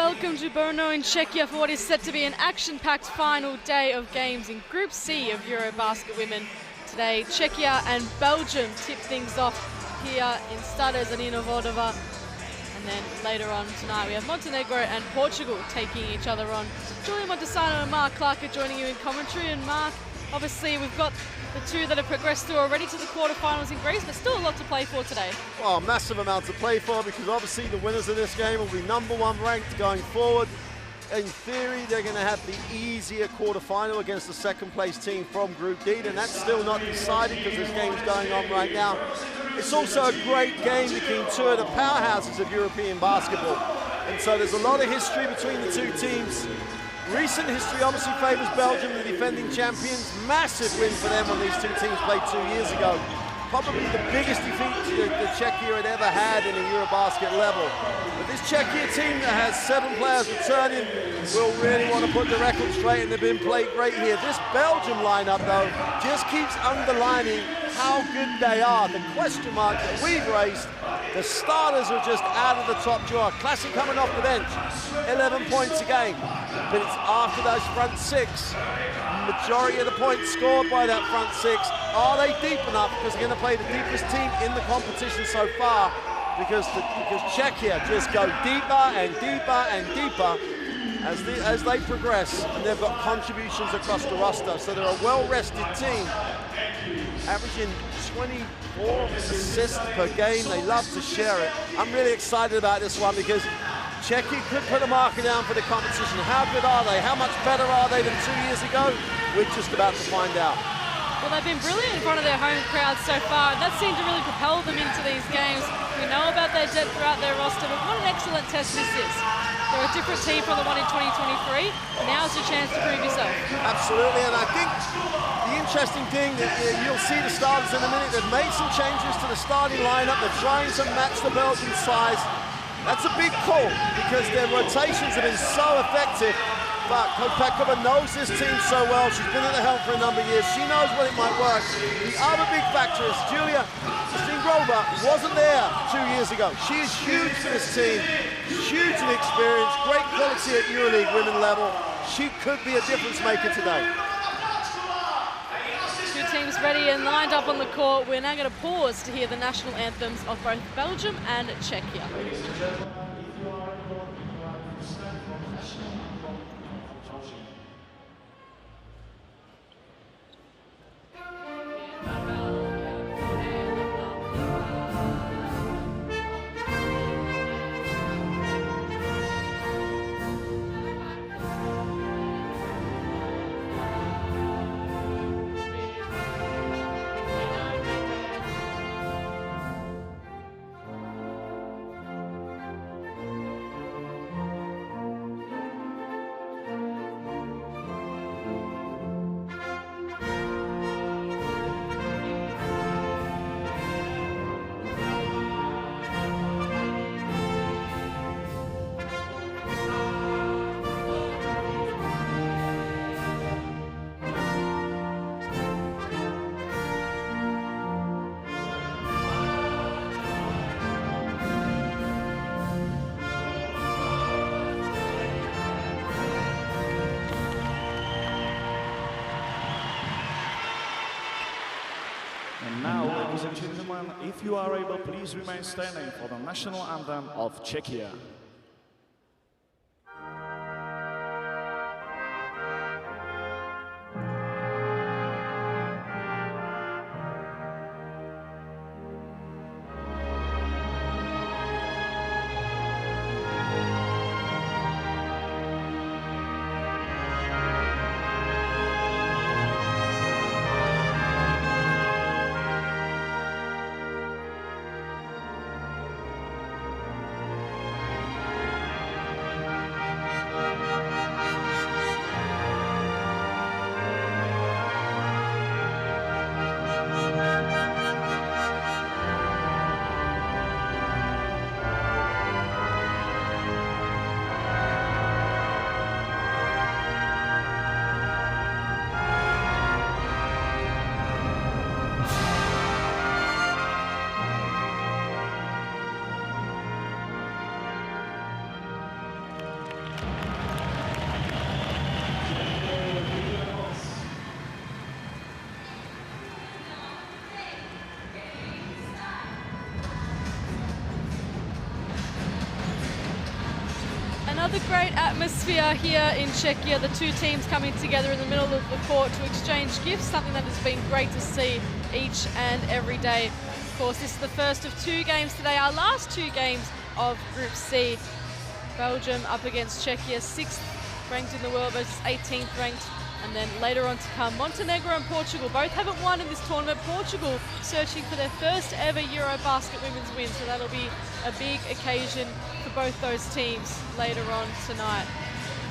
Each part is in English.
welcome to Brno in Czechia for what is set to be an action-packed final day of games in Group C of EuroBasket Women. Today, Czechia and Belgium tip things off here in Stade Zanino Vodova. And then later on tonight, we have Montenegro and Portugal taking each other on. Julia Montesano and Mark Clark are joining you in commentary. And Mark, obviously we've got the two that have progressed through already to the quarterfinals in Greece, but still a lot to play for today. Well, massive amount to play for, because obviously the winners of this game will be #1 ranked going forward. In theory, they're going to have the easier quarterfinal against the second place team from Group D, and that's still not decided because this game's going on right now. It's also a great game between two of the powerhouses of European basketball, and so there's a lot of history between the two teams. Recent history obviously favours Belgium, the defending champions. Massive win for them when these two teams played 2 years ago. Probably the biggest defeat that Czechia had ever had in a EuroBasket level. But this Czechia team that has 7 players returning will really want to put the record straight, and they've been played great here. This Belgium lineup, though, just keeps underlining how good they are. The question mark that we've raised, the starters are just out of the top drawer. Classic coming off the bench, 11 points a game. But it's after those front six. Majority of the points scored by that front six. Are they deep enough? Because they're going to play the deepest team in the competition so far. Because Czechia just go deeper and deeper and deeper as they progress. And they've got contributions across the roster. So they're a well-rested team, averaging 24 assists per game. They love to share it. I'm really excited about this one because Czechia could put a marker down for the competition. How good are they? How much better are they than 2 years ago? We're just about to find out. Well, they've been brilliant in front of their home crowd so far, and that seemed to really propel them into these games. We know about their depth throughout their roster, but what an excellent test this is. They're a different team from the one in 2023. Now's your chance to prove yourself. Absolutely, and I think the interesting thing that you'll see the starters in a minute. They've made some changes to the starting lineup. They're trying to match the Belgian size. That's a big call because their rotations have been so effective. But Coach Petkova knows this team so well. She's been at the helm for a number of years. She knows when it might work. The other big factor is Julia Stingrova wasn't there 2 years ago. She is huge for this team, huge in experience, great quality at EuroLeague women level. She could be a difference maker today. Two teams ready and lined up on the court. We're now going to pause to hear the national anthems of both Belgium and Czechia. And now, ladies and gentlemen, if you are able, please remain standing for the national anthem of Czechia. Another great atmosphere here in Czechia, the two teams coming together in the middle of the court to exchange gifts, something that has been great to see each and every day. Of course, this is the first of two games today, our last two games of Group C. Belgium up against Czechia, 6th ranked in the world versus 18th ranked. And then later on to come, Montenegro and Portugal. Both haven't won in this tournament. Portugal searching for their first ever EuroBasket women's win, so that'll be a big occasion for both those teams later on tonight.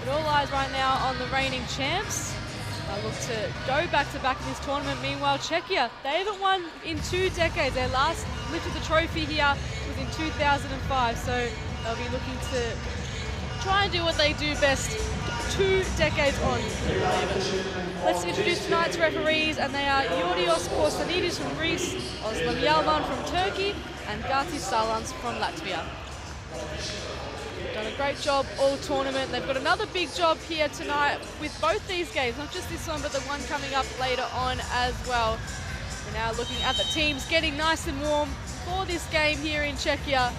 But all eyes right now on the reigning champs. They look to go back-to-back in this tournament. Meanwhile, Czechia, they haven't won in 2 decades. Their last lifted the trophy here was in 2005, so they'll be looking to try and do what they do best 2 decades on. Let's introduce tonight's referees, and they are Yurios Korsanidis from Greece, Osman Yalman from Turkey, and Gati Salans from Latvia. They've done a great job all tournament. They've got another big job here tonight with both these games, not just this one, but the one coming up later on as well. We're now looking at the teams getting nice and warm for this game here in Czechia.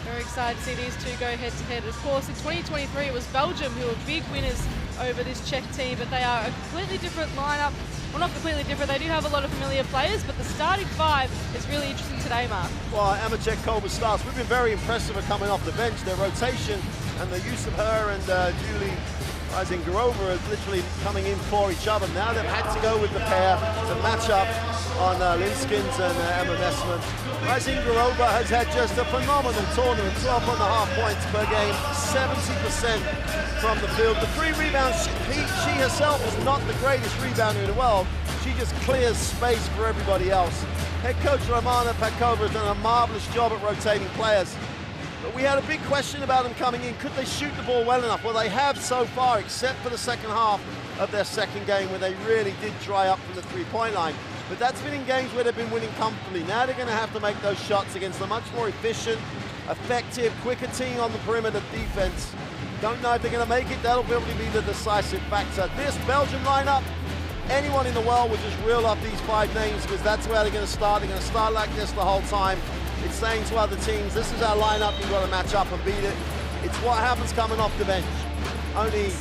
Very excited to see these two go head-to-head. Of course, in 2023, it was Belgium who were big winners over this Czech team, but they are a completely different lineup. Well, not completely different. They do have a lot of familiar players, but the starting 5 is really interesting today, Mark. Well, Emma Czechkova starts. We've been very impressive with coming off the bench. Their rotation and the use of her and Julie Garova is literally coming in for each other. Now they've had to go with the pair to match up on Linskins and Emma Messman. Garova has had just a phenomenal tournament, 12.5 points per game, 70% from the field. The 3 rebounds, she herself is not the greatest rebounder in the world. She just clears space for everybody else. Head coach Romana Petkova has done a marvelous job at rotating players. But we had a big question about them coming in. Could they shoot the ball well enough? Well, they have so far, except for the second half of their second game where they really did dry up from the 3-point line. But that's been in games where they've been winning comfortably. Now they're going to have to make those shots against a much more efficient, effective, quicker team on the perimeter defense. Don't know if they're going to make it. That'll probably be the decisive factor. This Belgium lineup, anyone in the world would just reel off these 5 names because that's where they're going to start. They're going to start like this the whole time. It's saying to other teams, this is our lineup, you've got to match up and beat it. It's what happens coming off the bench. Only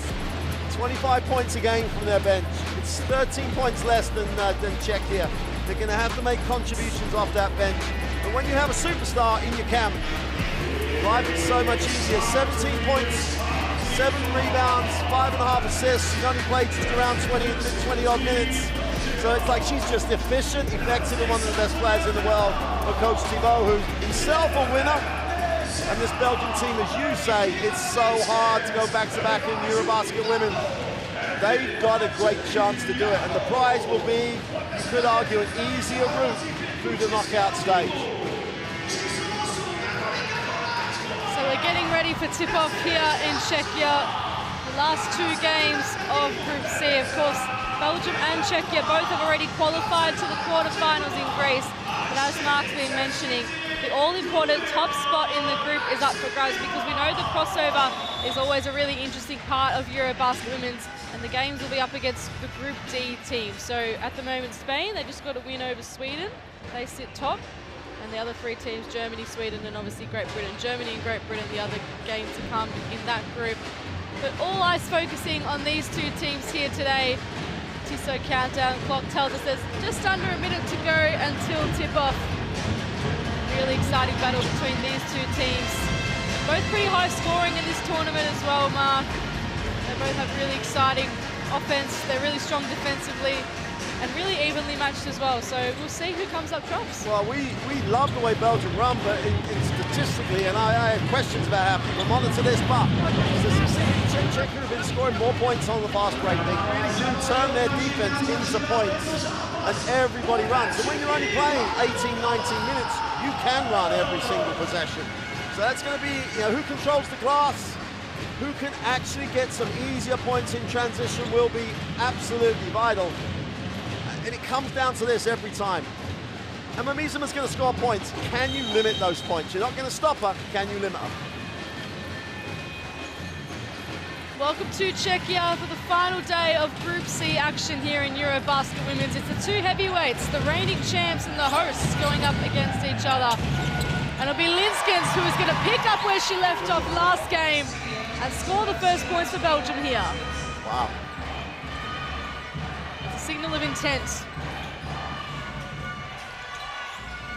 25 points a game from their bench. It's 13 points less than Czechia. They're going to have to make contributions off that bench. But when you have a superstar in your camp, life is so much easier. 17 points, 7 rebounds, 5.5 assists. She only played just around 20 odd minutes. So it's like she's just efficient, effective, and one of the best players in the world. For Coach Thibault, who's himself a winner. And this Belgian team, as you say, it's so hard to go back-to-back in EuroBasket women. They've got a great chance to do it. And the prize will be, you could argue, an easier route through the knockout stage. So we're getting ready for tip-off here in Czechia. The last 2 games of Group C, of course, Belgium and Czechia both have already qualified to the quarterfinals in Greece. But as Mark's been mentioning, the all-important top spot in the group is up for grabs because we know the crossover is always a really interesting part of EuroBasket Women's, and the games will be up against the Group D team. So at the moment, Spain, they just got a win over Sweden. They sit top. And the other 3 teams, Germany, Sweden, and obviously Great Britain. Germany and Great Britain, the other game to come in that group. But all eyes focusing on these 2 teams here today. Tissot countdown clock tells us there's just under a minute to go until tip-off. Really exciting battle between these 2 teams. Both pretty high scoring in this tournament as well, Mark. They both have really exciting offense. They're really strong defensively and really evenly matched as well. So we'll see who comes up tops. Well, we love the way Belgium run, but statistically, and I have questions about how people monitor this, but Czechia have been scoring more points on the fast break. They really do turn their defense into points, and everybody runs. And when you're only playing 18, 19 minutes, you can run every single possession. So that's going to be, who controls the glass, who can actually get some easier points in transition will be absolutely vital. And it comes down to this every time. And Mizema's going to score points. Can you limit those points? You're not going to stop her. Can you limit her? Welcome to Czechia for the final day of Group C action here in EuroBasket Women's. It's the 2 heavyweights, the reigning champs and the hosts, going up against each other. And it'll be Linskins who is going to pick up where she left off last game. and score the first points for Belgium here. Wow. It's a signal of intent.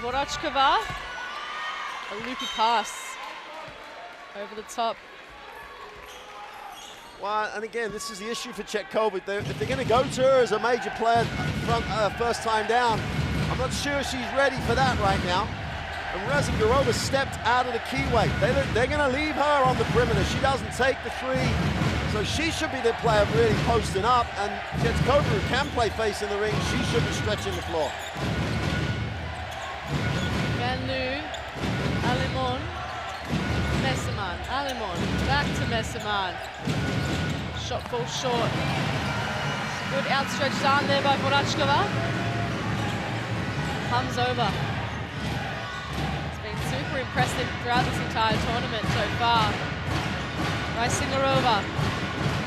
Vorachkova, a loopy pass over the top. Well, and again, this is the issue for Czechia. If they're going to go to her as a major player first time down, I'm not sure she's ready for that right now. And Razangarova stepped out of the keyway. They're going to leave her on the perimeter. She doesn't take the three, so she should be the player really posting up. And Czechia, who can play face in the ring, she should be stretching the floor. Van Loo, Alimon, Messerman, Alimon, back to Messerman. Shot falls short. Good outstretched arm there by Vorachkova. Comes over. It's been super impressive throughout this entire tournament so far. Rysingarova,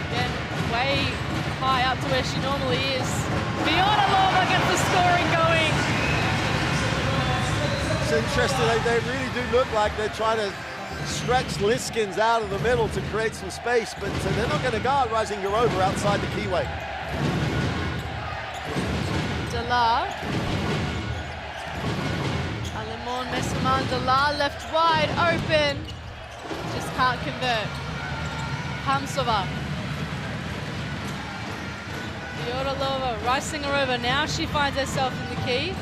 again, way high up to where she normally is. Vionalova gets the scoring going. It's interesting, they really do look like they're trying to stretch Liskins out of the middle to create some space, but they're not going to guard Razangarova outside the keyway. Delar. Alimon, Messerman, Delar left wide open. Just can't convert. Hamsova. Vionalova, Rysingarova, now she finds herself in the key.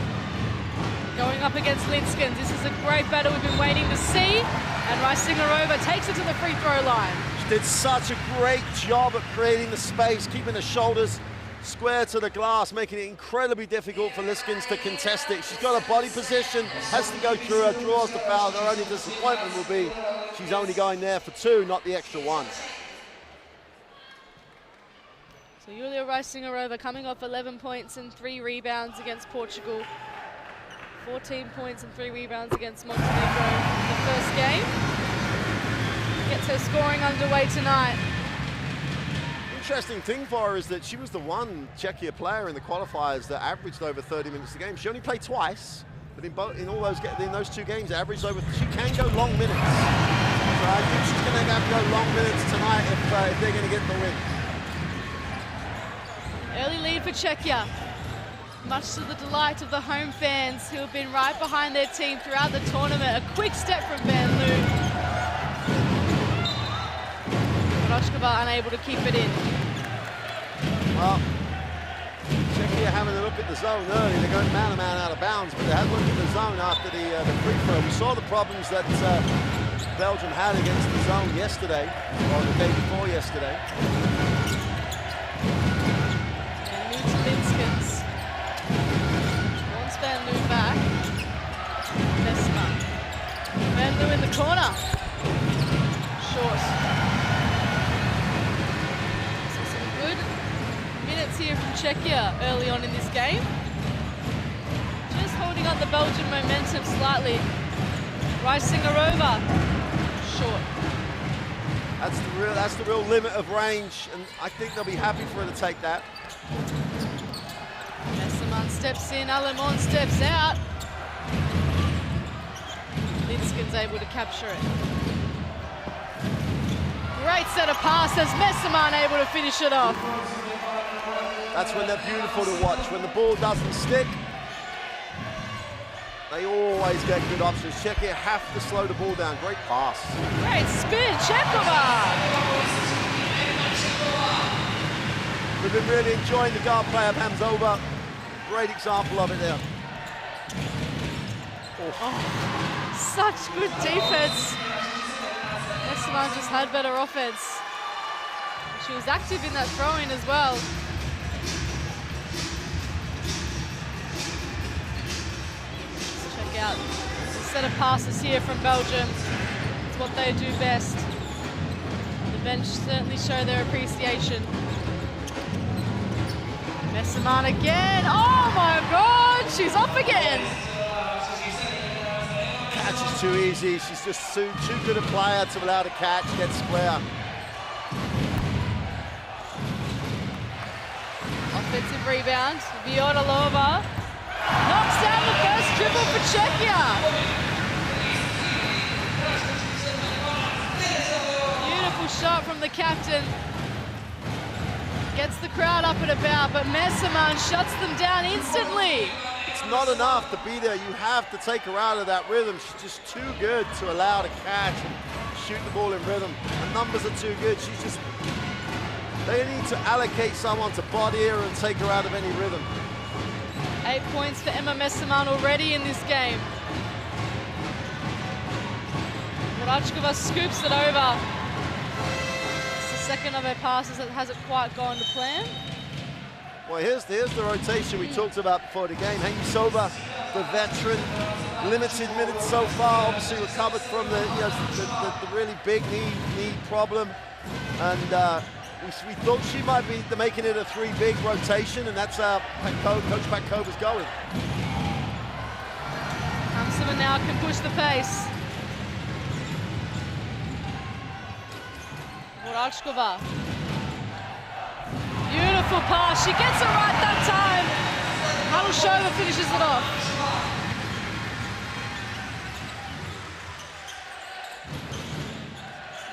Going up against Linskins. This is a great battle we've been waiting to see. And Rysingarova takes it to the free throw line. She did such a great job at creating the space, keeping the shoulders square to the glass, making it incredibly difficult for Liskins to contest it. She's got a body position, has to go through her, draws the foul. Her only disappointment will be she's only going there for two, not the extra one. So Julia Rysingarova coming off 11 points and 3 rebounds against Portugal. 14 points and 3 rebounds against Montenegro in the first game. Gets her scoring underway tonight. Interesting thing for her is that she was the one Czechia player in the qualifiers that averaged over 30 minutes a game. She only played twice, but in those 2 games, averaged over. She can go long minutes. So I think she's going to have to go long minutes tonight if they're going to get the win. Early lead for Czechia. Much to the delight of the home fans who have been right behind their team throughout the tournament. A quick step from Van Loo. Vorachkova unable to keep it in. Well, Czechia having a look at the zone early. They're going man-to-man out of bounds, but they had a look at the zone after the free throw. We saw the problems that Belgium had against the zone yesterday, or the day before yesterday. Van Loo to Linskins. Van Loo back. Messerman. Van Loo in the corner. Short. So some good minutes here from Czechia early on in this game. Just holding on the Belgian momentum slightly. Rysingarova. Short. That's the real limit of range, and I think they'll be happy for her to take that. Messerman steps in, Alimon steps out. Linskin's able to capture it. Great set of passes, Messerman able to finish it off. That's when they're beautiful to watch. When the ball doesn't stick, they always get good options. Czechia have to slow the ball down. Great pass. Great spin, Chekova. We've been really enjoying the guard play of Hamsova. Great example of it there. Oh, such good defense. Messerman just had better offense. She was active in that throw-in as well. Let's check out the set of passes here from Belgium. It's what they do best. The bench certainly show their appreciation. Messerman again. Oh my God, she's up again. Catch is too easy. She's just too good a player to allow the catch, get square. Offensive rebound. Vionalova knocks down the first triple for Czechia. Beautiful shot from the captain. Gets the crowd up and about, but Messermann shuts them down instantly. It's not enough to be there. You have to take her out of that rhythm. She's just too good to allow to catch and shoot the ball in rhythm. The numbers are too good. They need to allocate someone to body her and take her out of any rhythm. 8 points for Emma Messermann already in this game. Vorachkova scoops it over. It's the second of her passes that hasn't quite gone to plan. Well, here's the rotation we talked about before the game. Hangusova, the veteran, limited minutes so far. Obviously recovered from the really big knee problem, and we thought she might be making it a 3 big rotation, and that's Coach Patkova's going. Hamsova now can push the pace. Vorachkova. Beautiful pass. She gets it right that time. Halushova finishes it off.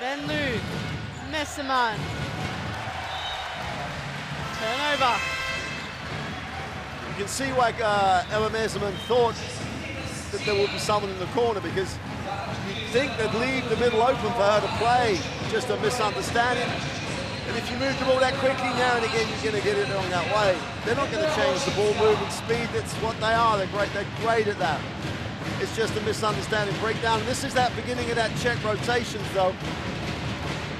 Venlu, Messermann. Turnover. You can see why Emma Messermann thought that there would be someone in the corner, because you'd think they'd leave the middle open for her to play. Just a misunderstanding. And if you move the ball that quickly, now and again, you're going to get it wrong that way. They're not going to change the ball movement speed. That's what they are. They're great at that. It's just a misunderstanding breakdown. And this is that beginning of that Czech rotations, though.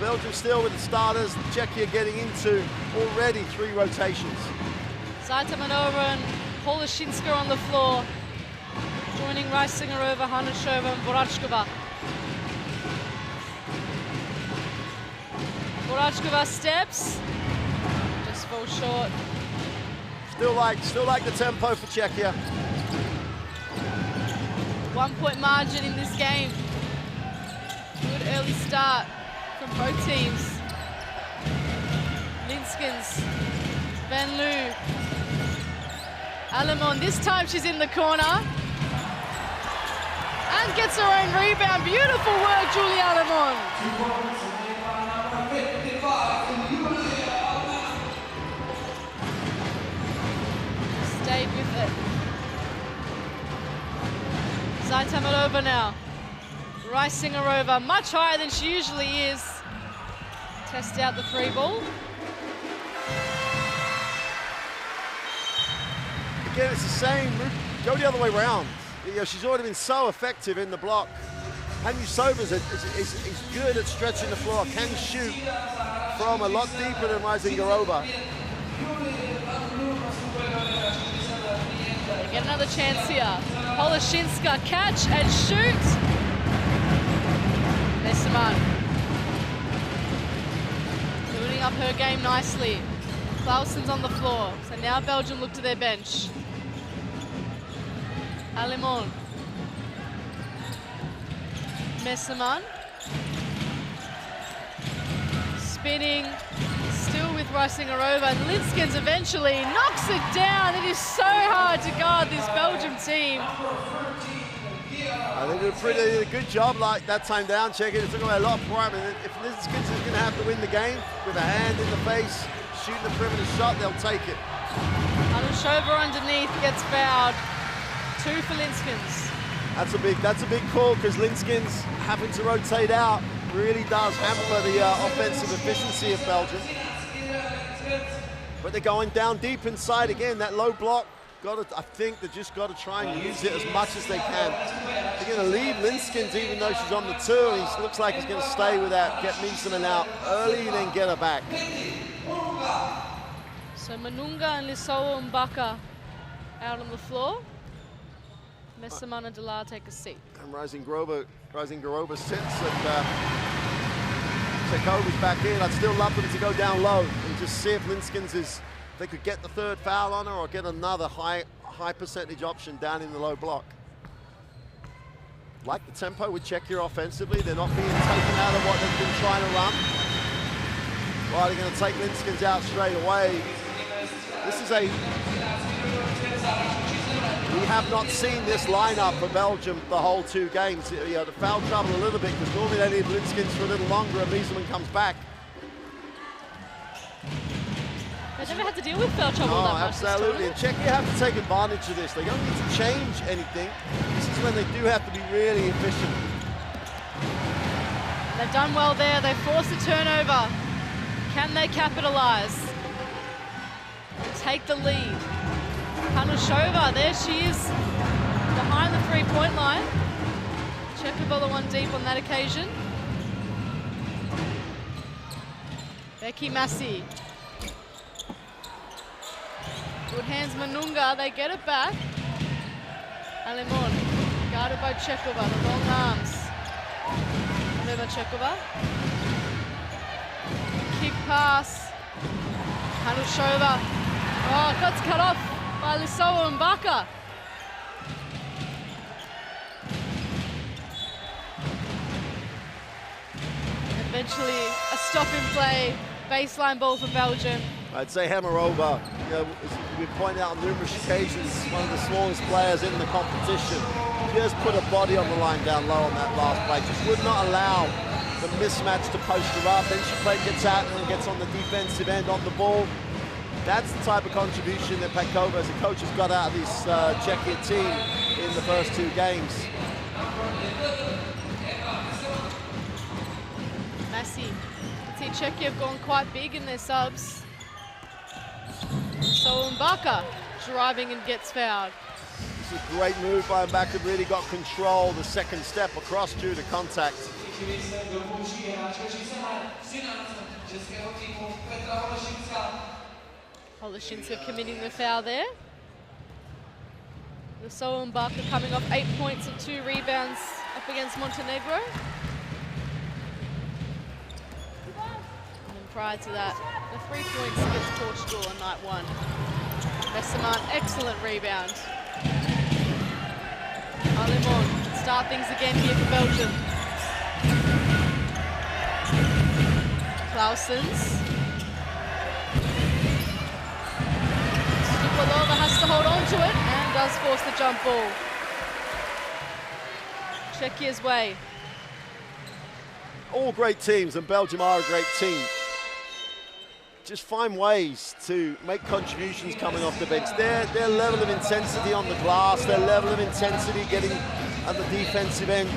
Belgium still with the starters. Czechia getting into already 3 rotations. Zaitamanova and Poloshinska on the floor, joining Reisingerova, Hanushova, and Vorachkova. Vorachkova steps, just falls short. Still like the tempo for Czechia. 1 point margin in this game. Good early start from both teams. Linskens, Venlu, Alemon. This time she's in the corner and gets her own rebound. Beautiful work, Julie Alemon. Stayed with it. Zaitamanova now. Reisingerova, much higher than she usually is. Test out the 3 ball. Again, it's the same. Go the other way around. She's already been so effective in the block. Hangusova is good at stretching the floor, can shoot from a lot deeper than Reisingerova. Get another chance here. Poloshinska, catch and shoot. Messermann building up her game nicely. Clausen's on the floor, so now Belgium look to their bench. Alemon. Messermann. Spinning, still with Reisingerova, and Linskens eventually knocks it down. It is so hard to guard this Belgium team. I think they did a good job like that time down, Czechia. It took away a lot of pride. If Linskens is going to have to win the game with a hand in the face, shooting the perimeter shot, they'll take it. Hanushova underneath gets fouled. 2 for Linskens. That's a big call, because Linskens having to rotate out really does hamper the offensive efficiency of Belgium. But they're going down deep inside again. That low block, I think they just got to try and use it as much as they can. They're going to leave Linskens even though she's on the 2, and he looks like he's going to stay with that, get Messermann out early, then get her back. So Manunga and Lissowo and Mbaka out on the floor. Messermann and Delar take a seat. And Reisingerova sits, and Chekova's back in. I'd still love them to go down low and just see if Linskens they could get the 3rd foul on her or get another high percentage option down in the low block. Like the tempo with Czechia offensively, they're not being taken out of what they've been trying to run. Well, they're going to take Linskens out straight away. This is a We have not seen this lineup for Belgium the whole 2 games. You know, the foul trouble a little bit because normally they leave Linskins for a little longer and Mieselman comes back. They've never had to deal with foul trouble that much. Absolutely. And Czechia have to take advantage of this. They don't need to change anything. This is when they do have to be really efficient. They've done well there. They forced a turnover. Can they capitalize? Take the lead. Hanushova, there she is, behind the 3-point line. Chekova the one deep on that occasion. Becky Massey. Good hands Manunga, they get it back. Alemon, guarded by Chekova, the long arms. Oliver Chekova. Kick pass. Hanushova. Oh, got cut off by Lissoa and Mbaka. Eventually, a stop in play, baseline ball for Belgium. I'd say Hamarova, you know, as we've pointed out on numerous occasions, one of the smallest players in the competition. Just put a body on the line down low on that last play. Just would not allow the mismatch to post her up. Then she gets out and gets on the defensive end on the ball. That's the type of contribution that Petkova as a coach has got out of this Czechia team in the first 2 games. Massey. See, Czechia have gone quite big in their subs. So Mbaka driving and gets fouled. This is a great move by Mbaka, really got control, the second step across due to contact. Holoshinska committing the foul there. The Lissoa Mbaka coming off 8 points and 2 rebounds up against Montenegro. And prior to that, the 3 points against Portugal on night 1. Besseman, excellent rebound. Alemon, start things again here for Belgium. Clausens. Stippalova has to hold on to it and does force the jump ball. Czechia's way. All great teams, and Belgium are a great team. Just find ways to make contributions coming off the bench. Their level of intensity on the glass, their level of intensity getting at the defensive end.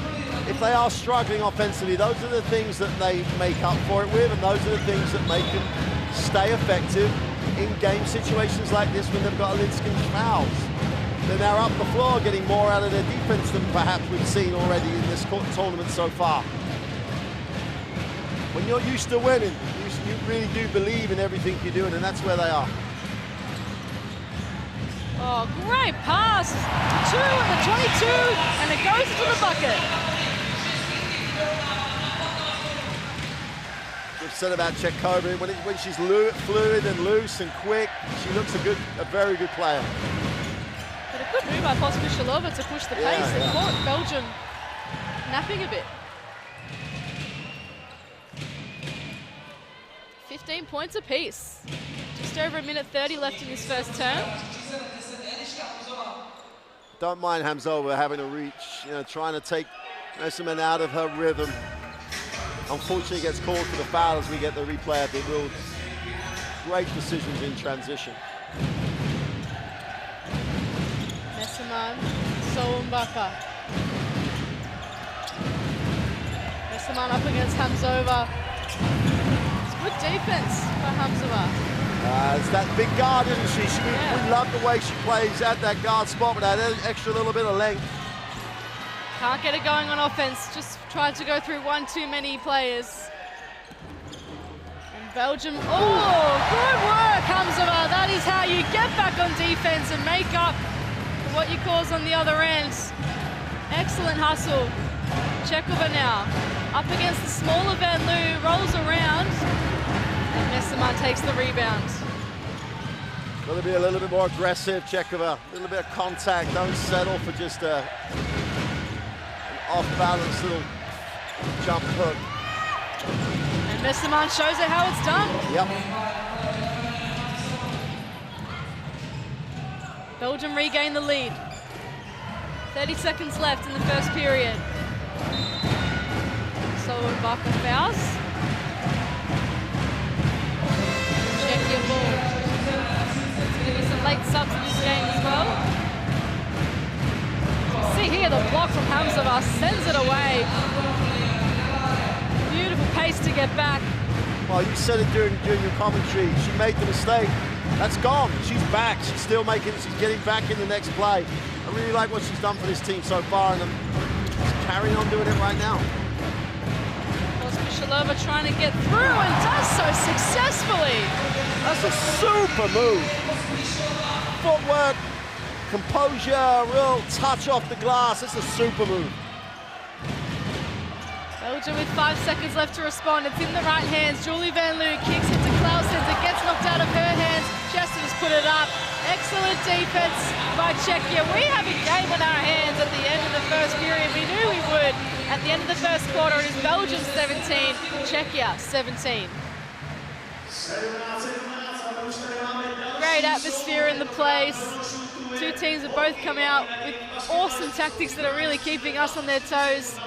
If they are struggling offensively, those are the things that they make up for it with, and those are the things that make them stay effective in game situations like this when they've got Linskin's fouls. They're now up the floor getting more out of their defense than perhaps we've seen already in this tournament so far. When you're used to winning, you really do believe in everything you're doing, and that's where they are. Oh, great pass. 2 at the 22, and it goes to the bucket. We've said about Chekova, when she's fluid and loose and quick, she looks a very good player. But a good move by Pospisilova to push the pace and caught Belgium napping a bit. 15 points apiece. Just over 1:30 left in this first term. Don't mind Hamzova having a reach, trying to take Messerman out of her rhythm. Unfortunately, gets called for the foul as we get the replay of the rules. Great decisions in transition. Messerman, Mbaka. Messerman up against Hamzova. Good defense by Hamzova. It's that big guard, isn't she? We love the way she plays at that guard spot with that extra little bit of length. Can't get it going on offense, just tried to go through one too many players. And Belgium, good work, Hamzova. That is how you get back on defense and make up for what you cause on the other end. Excellent hustle. Chekova now, up against the smaller Van Loo, rolls around, and Messerman takes the rebound. Got to be a little bit more aggressive, Chekova. A little bit of contact, don't settle for just an off-balance little jump hook. And Messerman shows her how it's done. Yep. Belgium regain the lead. 30 seconds left in the first period. So Barker fouls. Czechia ball. There's going to be some late subs in this game as well. See here, the block from Hamzova sends it away. Beautiful pace to get back. Well, you said it during your commentary. She made the mistake. That's gone. She's back. She's getting back in the next play. I really like what she's done for this team so far, and she's carrying on doing it right now. Shalova trying to get through and does so successfully. That's a super move. Footwork, composure, real touch off the glass. It's a super move. Belgium with 5 seconds left to respond. It's in the right hands. Julie Van Loo kicks it to Clausens. It gets knocked out of her hands. Just has put it up. Excellent defense by Czechia. We have a game in our hands at the end of the first period. We knew we would. At the end of the first quarter, it is Belgium 17, Czechia 17. Great atmosphere in the place. Two teams have both come out with awesome tactics that are really keeping us on their toes.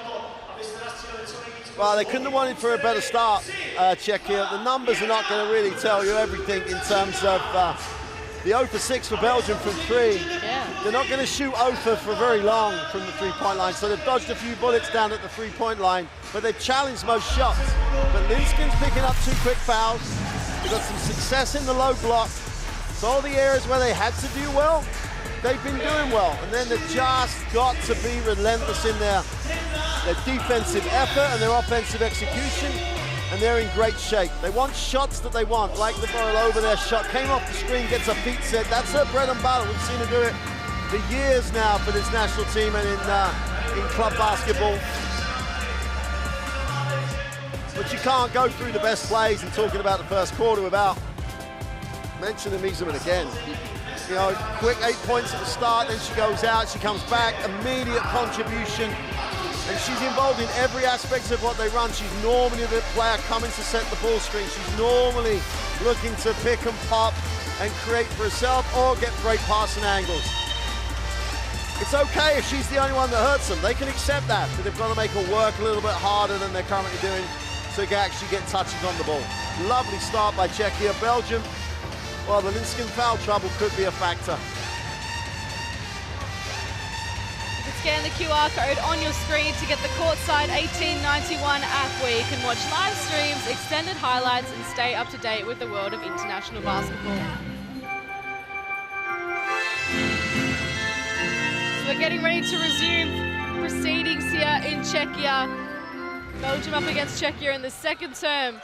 Well, they couldn't have wanted for a better start, Czechia. The numbers are not going to really tell you everything in terms of the 0 for 6 for Belgium from 3. Yeah. They're not going to shoot 0 for very long from the three-point line, so they've dodged a few bullets down at the three-point line, but they've challenged most shots. But Linskin's picking up 2 quick fouls. They've got some success in the low block. So all the areas where they had to do well, they've been doing well. And then they've just got to be relentless in their defensive effort and their offensive execution, and they're in great shape. They want shots that they want, like the over there shot. Came off the screen, gets her feet set. That's her bread and butter. We've seen her do it for years now for this national team and in club basketball. But you can't go through the best plays and talking about the first quarter without mentioning Miesemann again. You know, quick 8 points at the start, then she goes out, she comes back, immediate contribution. And she's involved in every aspect of what they run. She's normally the player coming to set the ball screen. She's normally looking to pick and pop and create for herself or get great passing angles. It's okay if she's the only one that hurts them. They can accept that, but they've got to make her work a little bit harder than they're currently doing so they can actually get touches on the ball. Lovely start by Czechia. Belgium, well, the Linskin foul trouble could be a factor. Scan the QR code on your screen to get the Courtside 1891 app, where you can watch live streams, extended highlights, and stay up to date with the world of international basketball. So we're getting ready to resume proceedings here in Czechia. Belgium up against Czechia in the second term.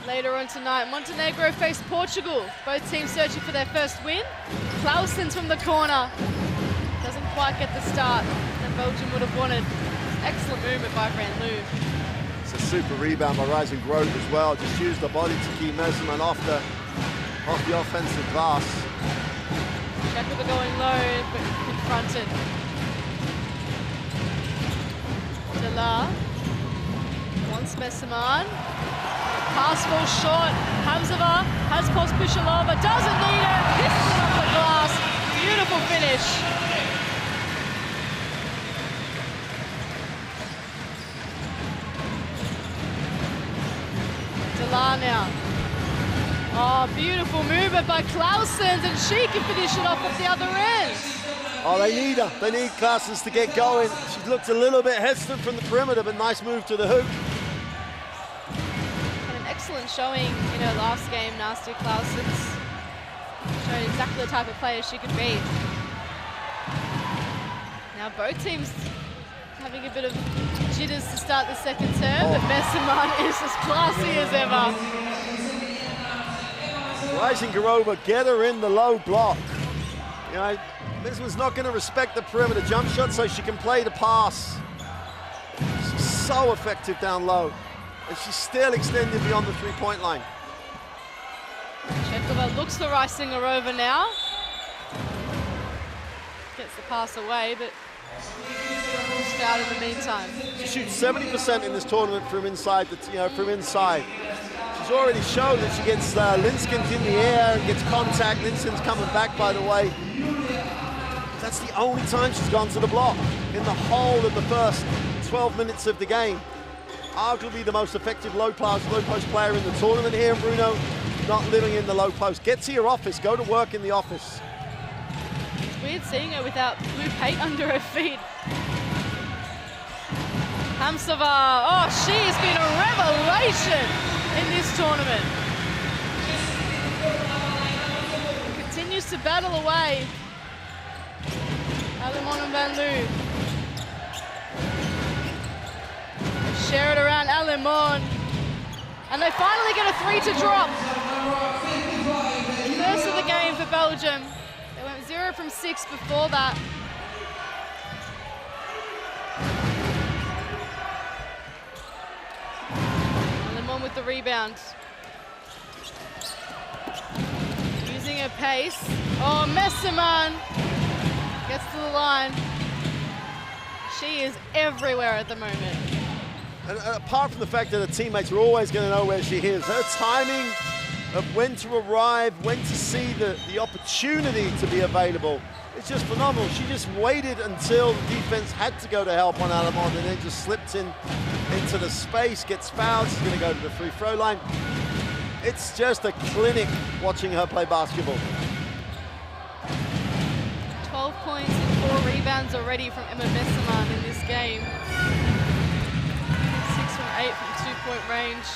Later on tonight, Montenegro face Portugal. Both teams searching for their first win. Clausens from the corner. Doesn't quite get the start that Belgium would have wanted. Excellent movement by Van Loo. It's a super rebound by Rising Grove as well. Just used the body to keep Miesemann off the offensive glass. Czechia going low, but confronted. Dela wants Miesemann. Pass ball short. Hamzova has Pospisilova, doesn't need it. Hits it off the glass. Beautiful finish. Now. Oh, beautiful movement by Clausens, and she can finish it off at the other end. Oh, they need her. They need Clausens to get going. She looked a little bit hesitant from the perimeter, but nice move to the hoop. Had an excellent showing in her last game, Nastia Clausens. Showed exactly the type of player she can be. Now both teams having a bit of jitters to start the second term, but Miesemann is as classy as ever. Rising Garova, get her in the low block. You know, Miesmann's not going to respect the perimeter jump shot, so she can play the pass. She's so effective down low, and she's still extending beyond the three-point line. Chekova looks for Rising-Garova now. Gets the pass away, but out in the meantime. She shoots 70% in this tournament from inside. From inside. She's already shown that she gets Linskin's in the air and gets contact. Linskin's coming back, by the way. That's the only time she's gone to the block in the whole of the first 12 minutes of the game. Arguably the most effective low post player in the tournament here, Bruno. Not living in the low post. Get to your office, go to work in the office. It's weird seeing her without blue paint under her feet. Hamsova, oh, she has been a revelation in this tournament. Continues to battle away. Alemon and Van Loo. Share it around Alemon. And they finally get a 3 to drop. First of the game for Belgium. They went 0 from 6 before that. Alemon with the rebound. Using her pace. Oh, Messermann gets to the line. She is everywhere at the moment. And apart from the fact that her teammates are always going to know where she is, her timing of when to arrive, when to see the opportunity to be available, it's just phenomenal. She just waited until the defense had to go to help on Alemon and then just slipped into the space, gets fouled, she's going to go to the free throw line. It's just a clinic watching her play basketball. 12 points and 4 rebounds already from Emma Messermann in this game. 6 from 8 from 2-point range.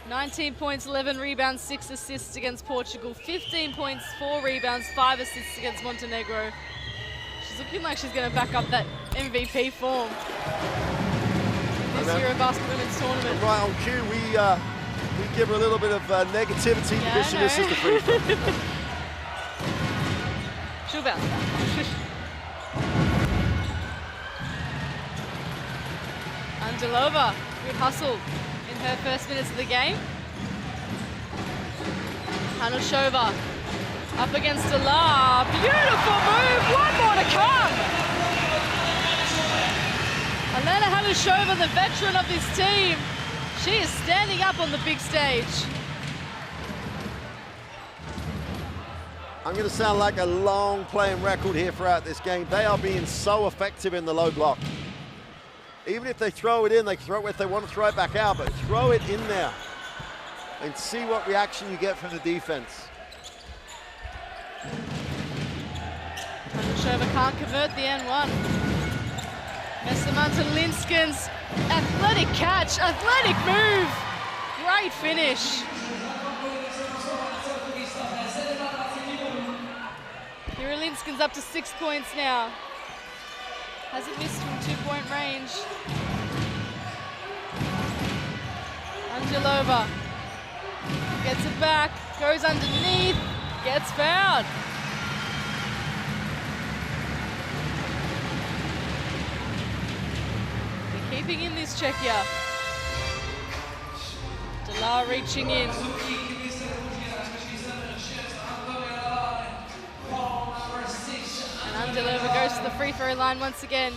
19 points, 11 rebounds, 6 assists against Portugal. 15 points, 4 rebounds, 5 assists against Montenegro. She's looking like she's going to back up that MVP form in this EuroBasket Women's Tournament. Right on cue, we give her a little bit of negativity because she misses the free throw. She'll bounce back. Angelova, good hustle in her first minutes of the game. Hanushova up against Delar. Beautiful move, one more to come. Elena Hanushova, the veteran of this team, she is standing up on the big stage. I'm going to sound like a long playing record here throughout this game. They are being so effective in the low block. Even if they throw it in, they throw it if they want to throw it back out, but throw it in there and see what reaction you get from the defense. Hanushova can't convert the N1. Messermann to Linskens. Athletic catch, athletic move. Great finish. Kira Linskens up to 6 points now. Hasn't missed from 2-point range. Angelova gets it back, goes underneath, gets fouled. They're keeping in this Czechia. Delar reaching in. Angelova goes to the free throw line once again.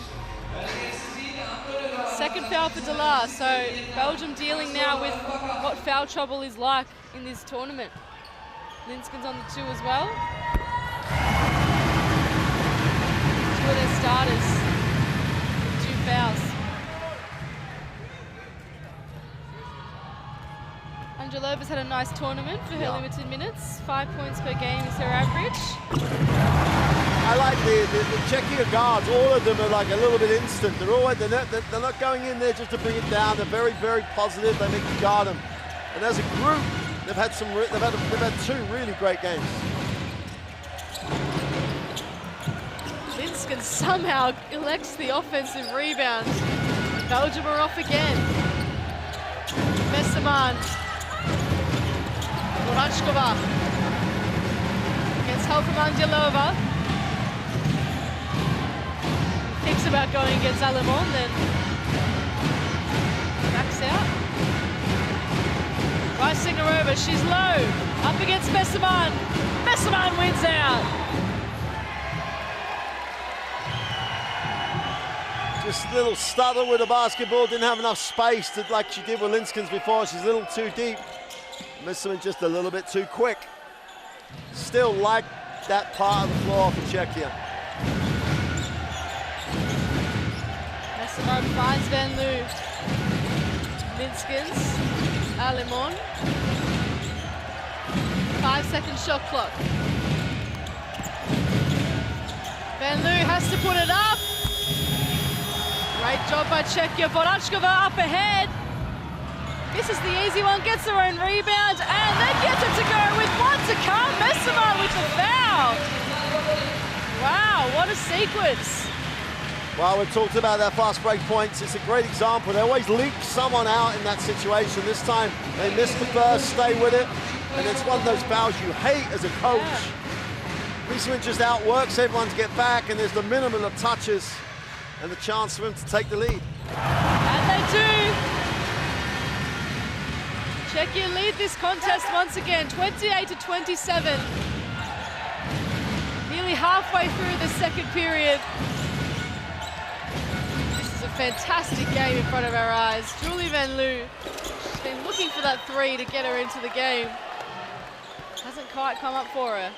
Second foul for Delar, so Belgium dealing now with what foul trouble is like in this tournament. Linskens on the 2 as well. 2 of their starters with 2 fouls. Angelova's had a nice tournament for her limited minutes. 5 points per game is her average. I like the Czechia guards. All of them are like a little bit instant. They're always they're not going in there just to bring it down. They're very, very positive. They make you guard them. And as a group, they've had 2 really great games. Linsken somehow elects the offensive rebound. Belgium are off again. Messermann. Vorachkova gets help from Angelova. Thinks about going against Alemon, then backs out. Ricing her over, she's low. Up against Messermann. Messermann wins out. Just a little stutter with the basketball, didn't have enough space to, like she did with Linskens before. She's a little too deep. Messermann just a little bit too quick. Still like that part of the floor for Czechia. Messamon finds Van Loo. Linskens, Alemon. 5-second shot clock. Van Loo has to put it up. Great job by Czechia. Vorachkova up ahead. This is the easy one, gets her own rebound, and then gets it to go with one to come. Messamon with the foul. Wow, what a sequence. Well, we talked about their fast break points. It's a great example. They always leak someone out in that situation. This time, they missed the burst, stay with it, and it's one of those fouls you hate as a coach. Messamon just outworks everyone to get back, and there's the minimum of touches and the chance for him to take the lead. And they do. Czechia lead this contest once again, 28-27. Nearly halfway through the second period. This is a fantastic game in front of our eyes. Julie Van Loo, she's been looking for that three to get her into the game. Hasn't quite come up for her.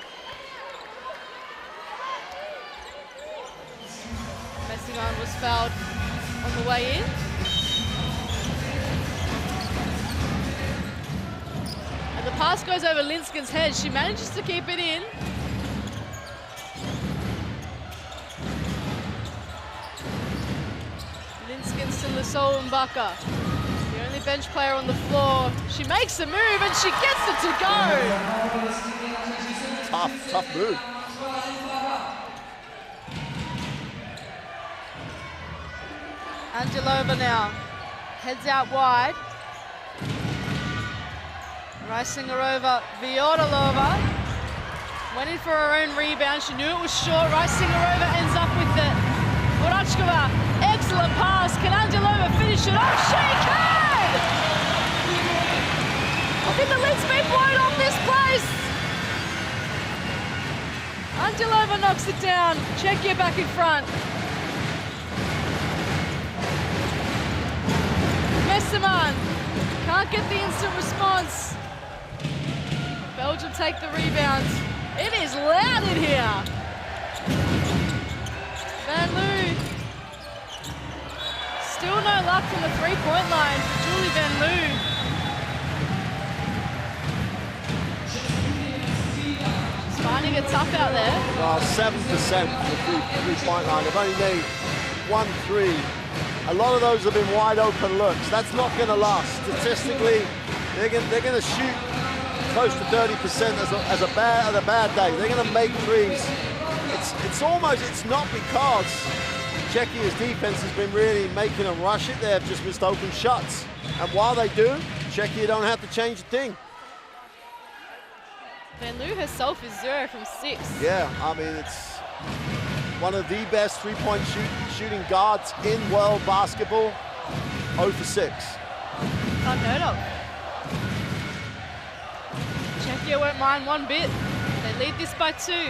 Messamon was fouled on the way in. The pass goes over Linsken's head. She manages to keep it in. Linskens to Lasol Mbaka, the only bench player on the floor. She makes a move and she gets it to go. Tough move. Angelova now heads out wide. Racing her over, Vyotilova. Went in for her own rebound. She knew it was short. Racing her over, ends up with it. Vorachkova, excellent pass. Can Angelova finish it off? She can! I think the lid's been blown off this place. Angelova knocks it down. Czechia back in front. Messamon can't get the instant response. Belgium take the rebound. It is loud in here. Van Loo. Still no luck from the three-point line for Julie Van Loo. She's finding it tough out there. 7% from the three-point line. They've only made 1 3. A lot of those have been wide open looks. That's not going to last. Statistically, they're going to shoot close to 30% as a bad day. They're going to make threes. It's not because Czechia's defense has been really making them rush it. They have just missed open shots. And while they do, Czechia don't have to change a thing. Van Loo herself is 0 from 6. Yeah, I mean, it's one of the best three-point shooting guards in world basketball. 0 for 6. Unheard of. Czechia won't mind one bit. They lead this by 2. In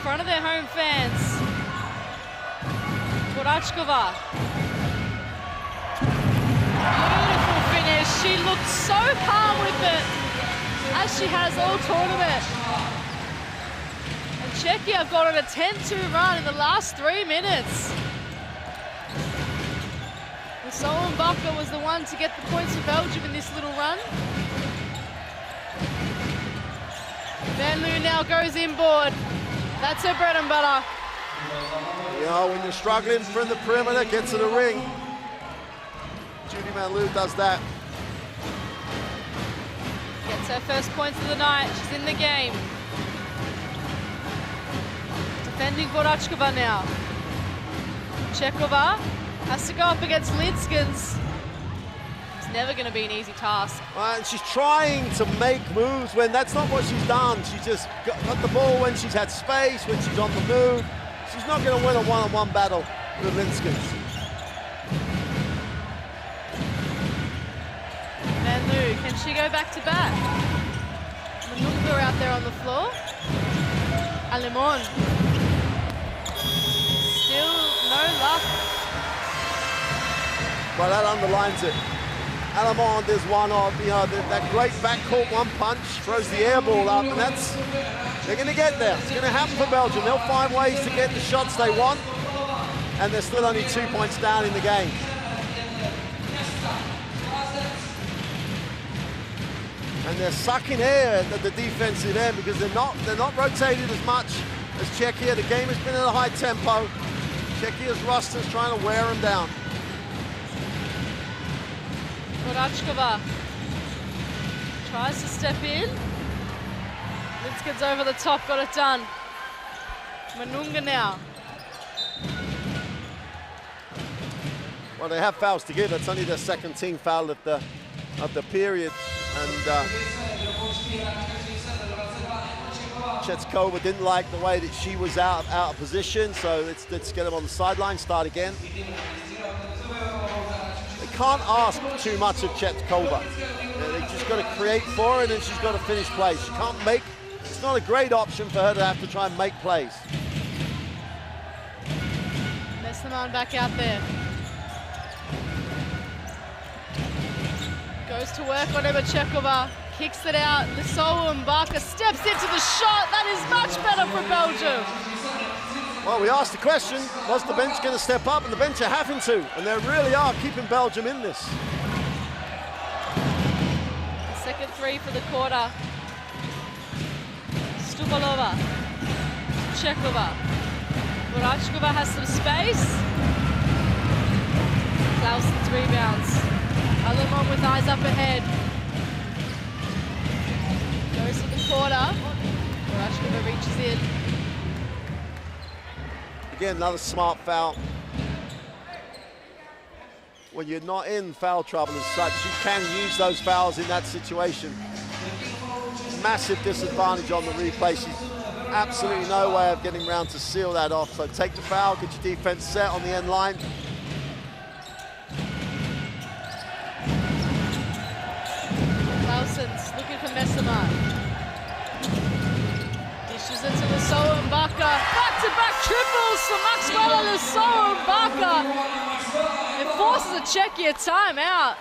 front of their home fans. Vorachkova. Beautiful finish. She looked so calm with it, as she has all tournament. And Czechia have got on a 10-2 run in the last 3 minutes. Lasol Mbaka was the one to get the points for Belgium in this little run. Van Loo now goes inboard. That's her bread and butter. You know, when you're struggling from the perimeter, get to the ring. Julie Van Loo does that. Gets her first points of the night. She's in the game. Defending Vorachkova now. Chekova has to go up against Linskens. It's never going to be an easy task. And she's trying to make moves when that's not what she's done. She just got the ball when she's had space, when she's on the move. She's not going to win a one-on-one battle with Linskens. Van Loo, can she go back-to-back? Manumba out there on the floor. Alemon. Still no luck. Well, that underlines it. Alamond is one of, that great backcourt one punch, throws the air ball up, and they're going to get there. It's going to happen for Belgium. They'll find ways to get the shots they want, and they're still only 2 points down in the game. And they're sucking air at the defensive end because they're not rotated as much as Czechia. The game has been at a high tempo. Czechia's roster's trying to wear them down. Korachkova tries to step in. Linskin's over the top, got it done. Manunga now. Well, they have fouls to give. That's only their second team foul of the period. And Chetskova didn't like the way that she was out of position, so let's get them on the sideline, start again. They can't ask too much of Chetskova. They just got to create for her, and then she's got to finish plays. She can't make, it's not a great option for her to have to try and make plays. Messermann back out there. Goes to work on Chekova, kicks it out. Lissowa Mbaka steps into the shot. That is much better for Belgium. Well, we asked the question, was the bench going to step up? And the bench are having to, and they really are keeping Belgium in this. The second three for the quarter. Stubalova, Chekova. Korachkova has some space. Clausen's rebounds. Alamon with eyes up ahead. Goes to the quarter. Korachkova reaches in. Again, another smart foul. When you're not in foul trouble as such, you can use those fouls in that situation. Massive disadvantage on the replay. She's absolutely no way of getting around to seal that off. So take the foul, get your defense set on the end line. Clausen's looking for Messermann. Dishes it to Lissowa Mbaka. Back-to-back triples for Maxwell Lissowa Mbaka. It forces a Czechia timeout.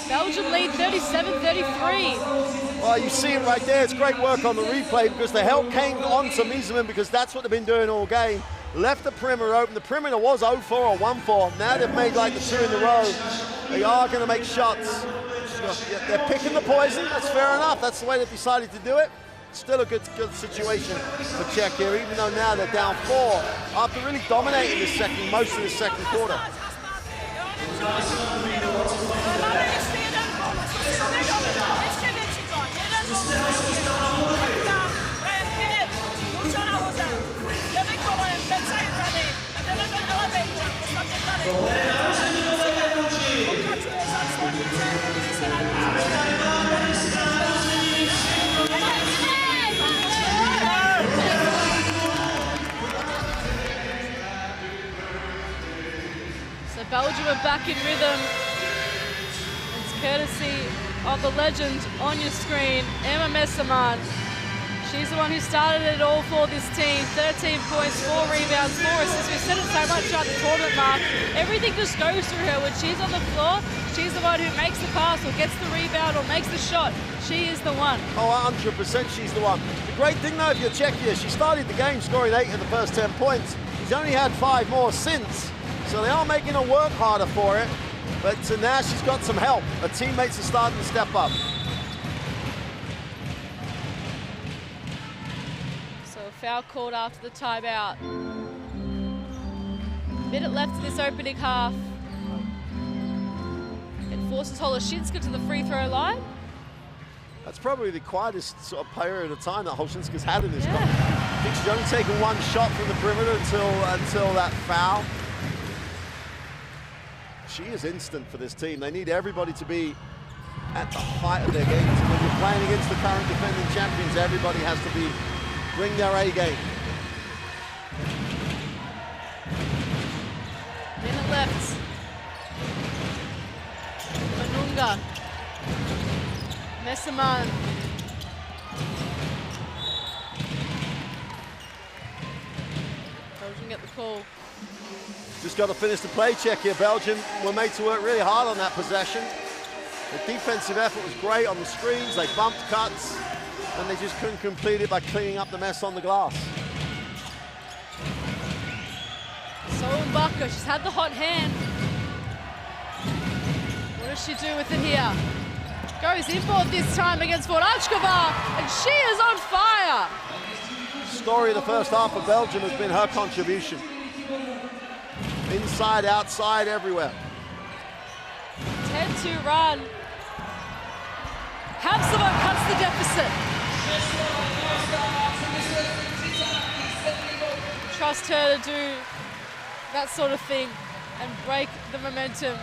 Belgium lead 37-33. Well, you see it right there. It's great work on the replay because the help came on to Miesemann because that's what they've been doing all game. Left the perimeter open. The perimeter was 0-4 or 1-4. Now they've made like the two in a row. They are going to make shots. They're picking the poison. That's fair enough. That's the way they've decided to do it. Still a good situation for Czechia, even though now they're down 4 after really dominating most of the second quarter. So Belgium are back in rhythm. It's courtesy of the legend on your screen, Emma Messermann. She's the one who started it all for this team. 13 points, 4 rebounds, 4 assists. We've said it so much throughout the tournament, Mark. Everything just goes through her. When she's on the floor, she's the one who makes the pass or gets the rebound or makes the shot. She is the one. Oh, 100% she's the one. The great thing though, if you're Czechia, she started the game scoring 8 in the first 10 points. She's only had 5 more since. So they are making her work harder for it. But now she's got some help. Her teammates are starting to step up. Foul called after the timeout. Minute left in this opening half. It forces Holoshinska to the free throw line. That's probably the quietest sort of period of time that Holoshinska's had in this game. I think she's only taken 1 shot from the perimeter until that foul. She is instant for this team. They need everybody to be at the height of their game. So when you're playing against the current defending champions, everybody has to bring their A game. Minute left. Manunga. Messermann. Belgium get the call. Just got to finish the play check here. Belgium were made to work really hard on that possession. The defensive effort was great on the screens. They bumped cuts, and they just couldn't complete it by cleaning up the mess on the glass. So Mbaka, she's had the hot hand. What does she do with it here? Goes inboard this time against Vorachkova, and she is on fire. Story of the first half of Belgium has been her contribution. Inside, outside, everywhere. 10-2 run. Habsova cuts the deficit. Trust her to do that sort of thing and break the momentum.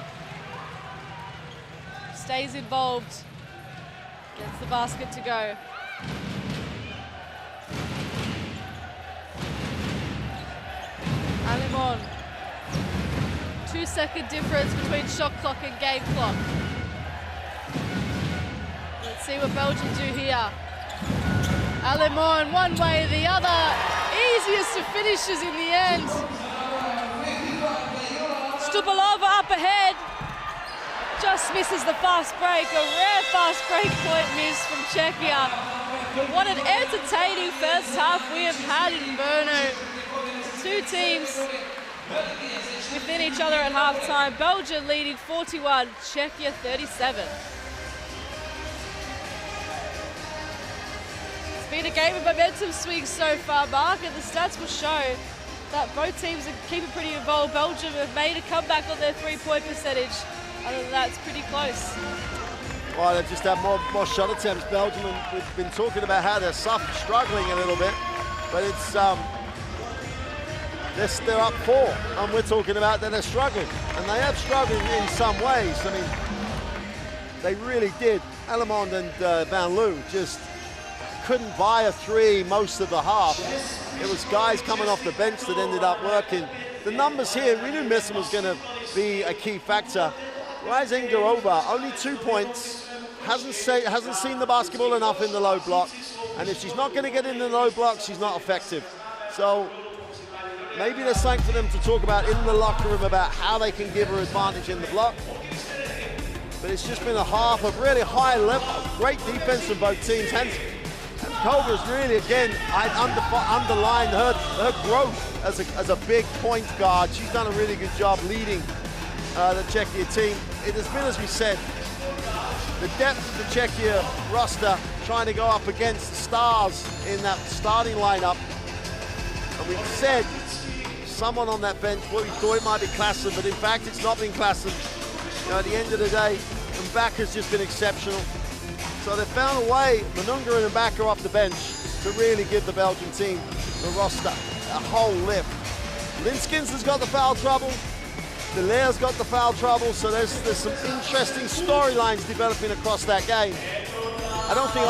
Stays involved. Gets the basket to go. Alimon. 2-second difference between shot clock and game clock. Let's see what Belgium do here. Alimon, one way or the other. Easiest of finishes in the end. Stupalova up ahead. Just misses the fast break. A rare fast break point miss from Czechia. But what an entertaining first half we have had in Brno. Two teams within each other at halftime. Belgium leading 41, Czechia 37. It's been a game of momentum swings so far, Mark, and the stats will show that both teams are keeping pretty involved. Belgium have made a comeback on their three-point percentage. Other than that, it's pretty close. Well, they've just had more shot attempts. Belgium, and we've been talking about how they're struggling a little bit, but it's they're up 4, and we're talking about that they're struggling, and they have struggled in some ways. I mean, they really did. Alemond and Van Loo just couldn't buy a three most of the half. It was guys coming off the bench that ended up working. The numbers here, we knew Missing was going to be a key factor. Rise Ingarova, only 2 points, hasn't seen the basketball enough in the low block, and if she's not going to get in the low block, she's not effective. So maybe there's something for them to talk about in the locker room about how they can give her advantage in the block. But it's just been a half of really high level, great defense from both teams. And Kova's really, again, I underlined her growth as a big point guard. She's done a really good job leading the Czechia team. It has been, as we said, the depth of the Czechia roster trying to go up against the stars in that starting lineup. And we said someone on that bench, well, we thought it might be Klassen, but in fact it's not been Klassen. You know, at the end of the day, Mbaka's just been exceptional. So they found a way, Manunga and Mbaka off the bench, to really give the Belgian team, the roster, a whole lift. Linskins has got the foul trouble. De Leer's got the foul trouble, so there's some interesting storylines developing across that game. I don't think,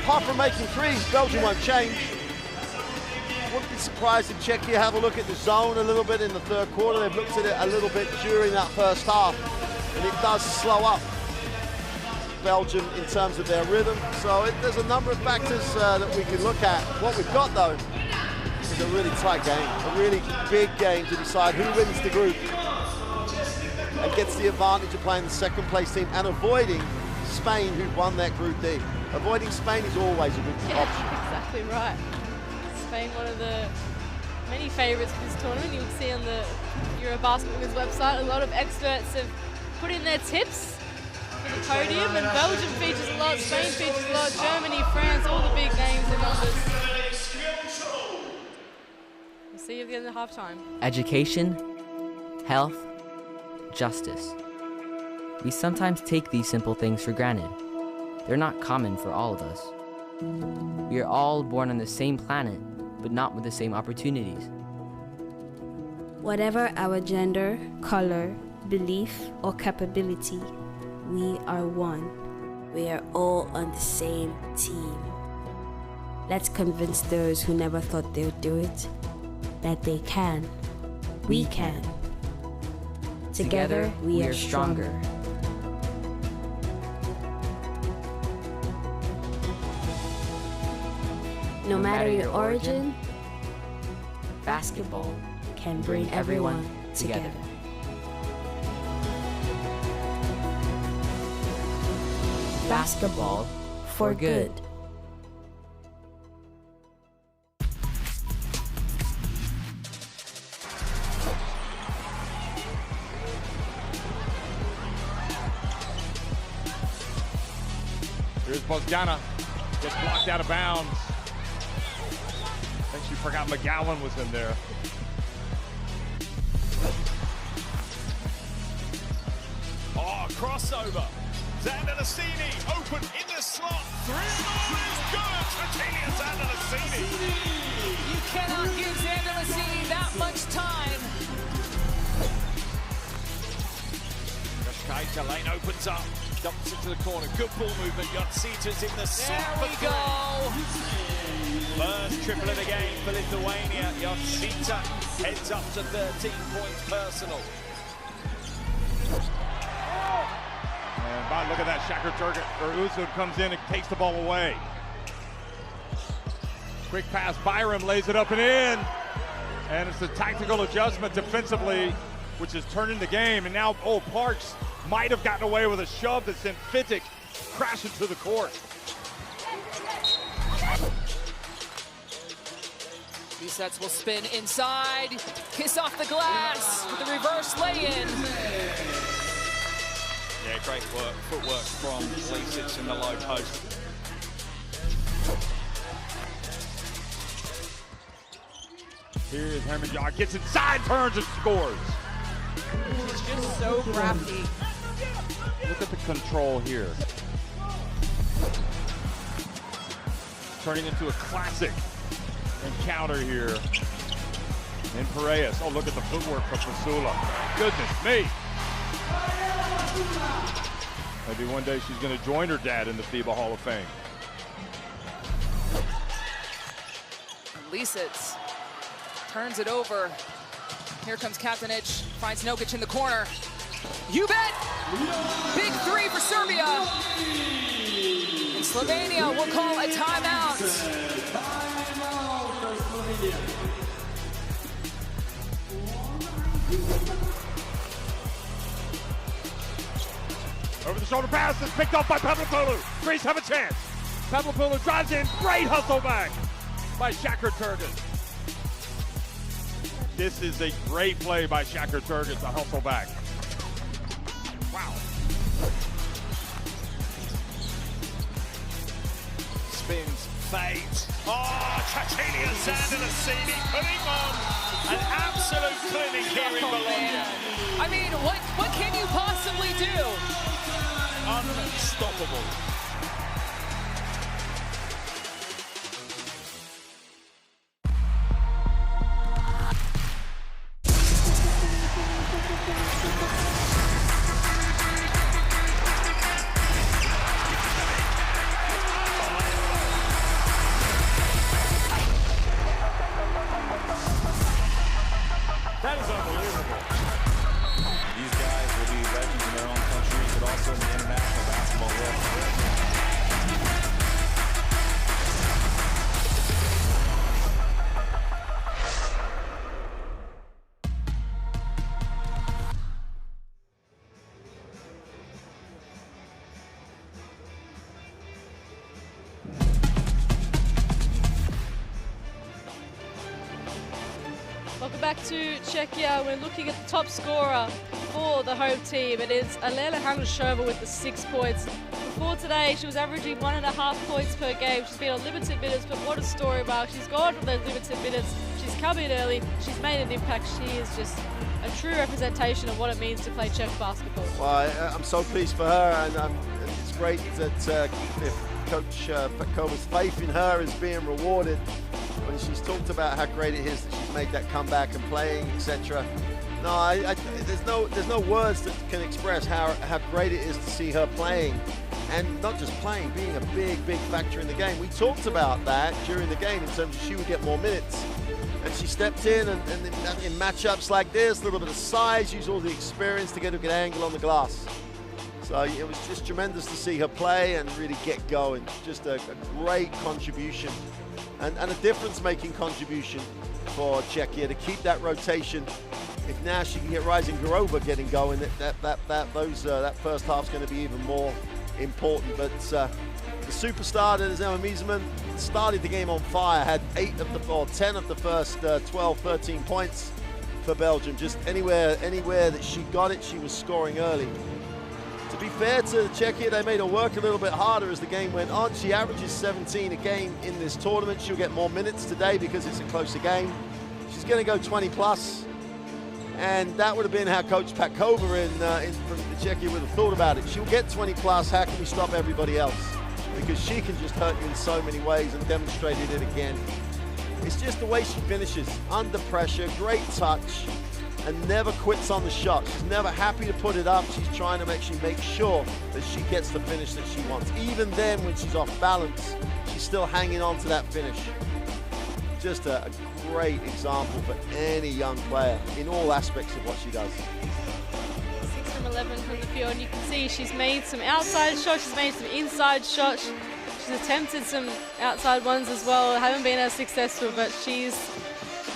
apart from making threes, Belgium won't change. Wouldn't be surprised if Czechia have a look at the zone a little bit in the third quarter. They've looked at it a little bit during that first half, and it does slow up Belgium in terms of their rhythm. So there's a number of factors that we can look at. What we've got, though, is a really tight game, a really big game to decide who wins the group and gets the advantage of playing the second place team and avoiding Spain, who won that Group D. Avoiding Spain is always a good option. Exactly right. Spain, one of the many favourites for this tournament. You'll see on the EuroBasket Women's website, a lot of experts have put in their tips for the podium, and Belgium features a lot, Spain features a lot, Germany, France, all the big names and numbers. We'll see you at the end of halftime. Education, health, justice. We sometimes take these simple things for granted. They're not common for all of us. We are all born on the same planet, but not with the same opportunities. Whatever our gender, color, belief, or capability, we are one. We are all on the same team. Let's convince those who never thought they would do it that they can. We can. Together, we are stronger. No matter your origin, basketball can bring everyone together. basketball for good. Here's Bogdana, gets blocked out of bounds. I think she forgot McGowan was in there. Oh, crossover. Zandalasini open in the slot. Three is good for Tatiana Zandalasini. You cannot give Zandalasini that much time. Kashkaita, lane opens up. Dumps into the corner. Good ball movement. Yotsitas in the slot. There we go. First triple of the game for Lithuania. Yotsita heads up to 13 points personal. And look at that, Shakir Turgut, or Uzun comes in and takes the ball away. Quick pass, Byram lays it up and in. And it's a tactical adjustment defensively, which is turning the game. And now, Parks might have gotten away with a shove that sent Fittick crashing to the court. Resets will spin inside, kiss off the glass with the reverse lay-in. Yeah, great work, footwork from Lisits in the low post. Here's Hermann, gets inside, turns and scores. She's just so crafty. Look at the control here. Turning into a classic encounter here. And Piraeus, oh, look at the footwork from Fasula. Goodness me. Maybe one day she's going to join her dad in the FIBA Hall of Fame. Lisits turns it over. Here comes Katanich, finds Nogic in the corner. You bet! Big three for Serbia. And Slovenia will call a timeout. Over the shoulder pass is picked off by Pavlopoulou. Greece have a chance. Pavlopoulou drives in, great hustle back by Shakir Turgut. This is a great play by Shakir Turgut to hustle back. Wow. Spins, fades. Oh, Tatiana Zandalasini putting on an absolute clinic here in Bologna. I mean, what can you possibly do? Unstoppable. That is unbelievable. These guys will be legends in their own countries, but also in the international basketball world. Welcome back to Czechia. We're looking at the top scorer for the home team. It is Alela Hanashova with the 6 points. Before today, she was averaging 1.5 points per game. She's been on limited minutes, but what a story, Mark. She's gone from those limited minutes. She's come in early. She's made an impact. She is just a true representation of what it means to play Czech basketball. Well, I'm so pleased for her, and it's great that Coach Pekova's faith in her is being rewarded. When she's talked about how great it is that she's made that comeback and playing, etc. No, there's no words that can express how great it is to see her playing, and not just playing, being a big factor in the game. We talked about that during the game in terms of she would get more minutes, and she stepped in and in matchups like this, a little bit of size, use all the experience to get a good angle on the glass. So it was just tremendous to see her play and really get going. Just a great contribution. And a difference-making contribution for Czechia to keep that rotation. If now she can get Rising Garova getting going, that first half's going to be even more important. But the superstar that is Emma Miesemann started the game on fire, had 10 of the first 12, 13 points for Belgium. Just anywhere that she got it, she was scoring early. To be fair to Czechia, they made her work a little bit harder as the game went on. She averages 17 a game in this tournament. She'll get more minutes today because it's a closer game. She's going to go 20 plus. And that would have been how Coach Patkova from Czechia would have thought about it. She'll get 20 plus. How can we stop everybody else? Because she can just hurt you in so many ways, and demonstrated it again. It's just the way she finishes, under pressure, great touch, and never quits on the shot. She's never happy to put it up. She's trying to make sure that she gets the finish that she wants. Even then, when she's off balance, she's still hanging on to that finish. Just a great example for any young player in all aspects of what she does. 6 from 11 from the field, and you can see she's made some outside shots, she's made some inside shots. She's attempted some outside ones as well, haven't been as successful, but she's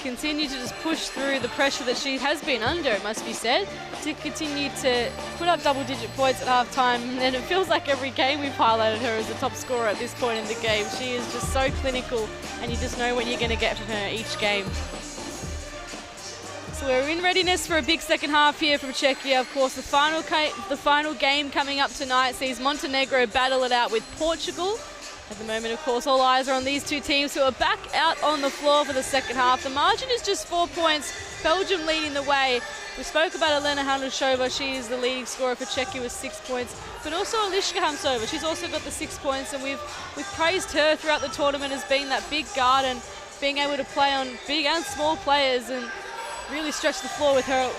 continued to just push through the pressure that she has been under, it must be said, to continue to put up double-digit points at halftime. And it feels like every game we've highlighted her as the top scorer at this point in the game. She is just so clinical, and you just know what you're going to get from her each game. So we're in readiness for a big second half here from Czechia. Of course, the final game coming up tonight sees Montenegro battle it out with Portugal. At the moment, of course, all eyes are on these two teams who are back out on the floor for the second half. The margin is just 4 points. Belgium leading the way. We spoke about Elena Hanushova. She is the leading scorer for Czechia with 6 points. But also Eliška Hamsova. She's also got the 6 points, and we've praised her throughout the tournament as being that big guard and being able to play on big and small players and really stretch the floor with her,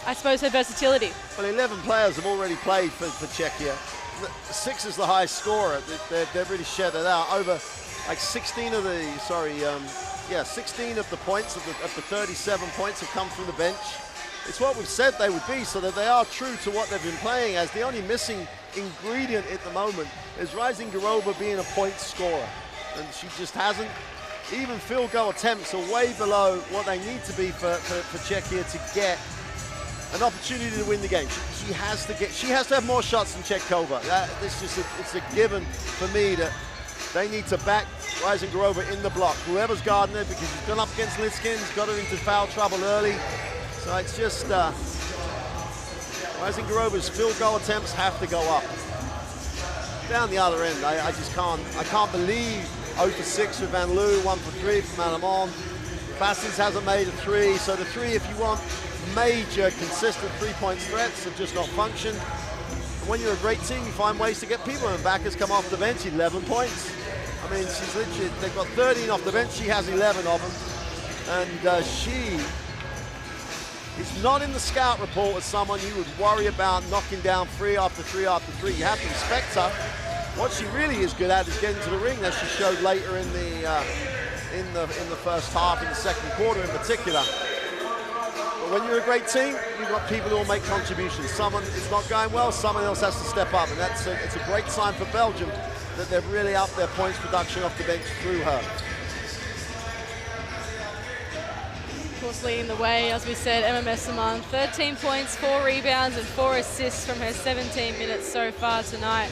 I suppose, her versatility. Well, 11 players have already played for Czechia. 6 is the highest scorer. They've really shared that out. Over like 16 of the points of the 37 points have come from the bench. It's what we've said they would be, so that they are true to what they've been playing as. The only missing ingredient at the moment is Rising Garova being a point scorer, and she just hasn't. Even field goal attempts are way below what they need to be for Czechia to get an opportunity to win the game. She has to have more shots than Chetkova. It's a given for me that they need to back Rising Garova in the block. Whoever's guarding her, because she's gone up against Liskin, got her into foul trouble early. So it's just Rising Garova's field goal attempts have to go up. Down the other end, I can't believe 0 for 6 for Van Loo, 1 for 3 from Alamon. Bastens hasn't made a 3, so the 3, if you want major, consistent three-point threats, have just not functioned. And when you're a great team, you find ways to get people, and back has come off the bench, 11 points. I mean, she's literally, they've got 13 off the bench, she has 11 of them. And she is not in the scout report as someone you would worry about knocking down 3 after 3 after 3. You have to respect her. What she really is good at is getting to the ring, as she showed later in the first half, in the second quarter in particular. But when you're a great team, you've got people who will make contributions. Someone is not going well, someone else has to step up, and it's a great sign for Belgium that they've really upped their points production off the bench through her. Of course, leading the way, as we said, Emma Miesemann, 13 points, 4 rebounds and 4 assists from her 17 minutes so far tonight.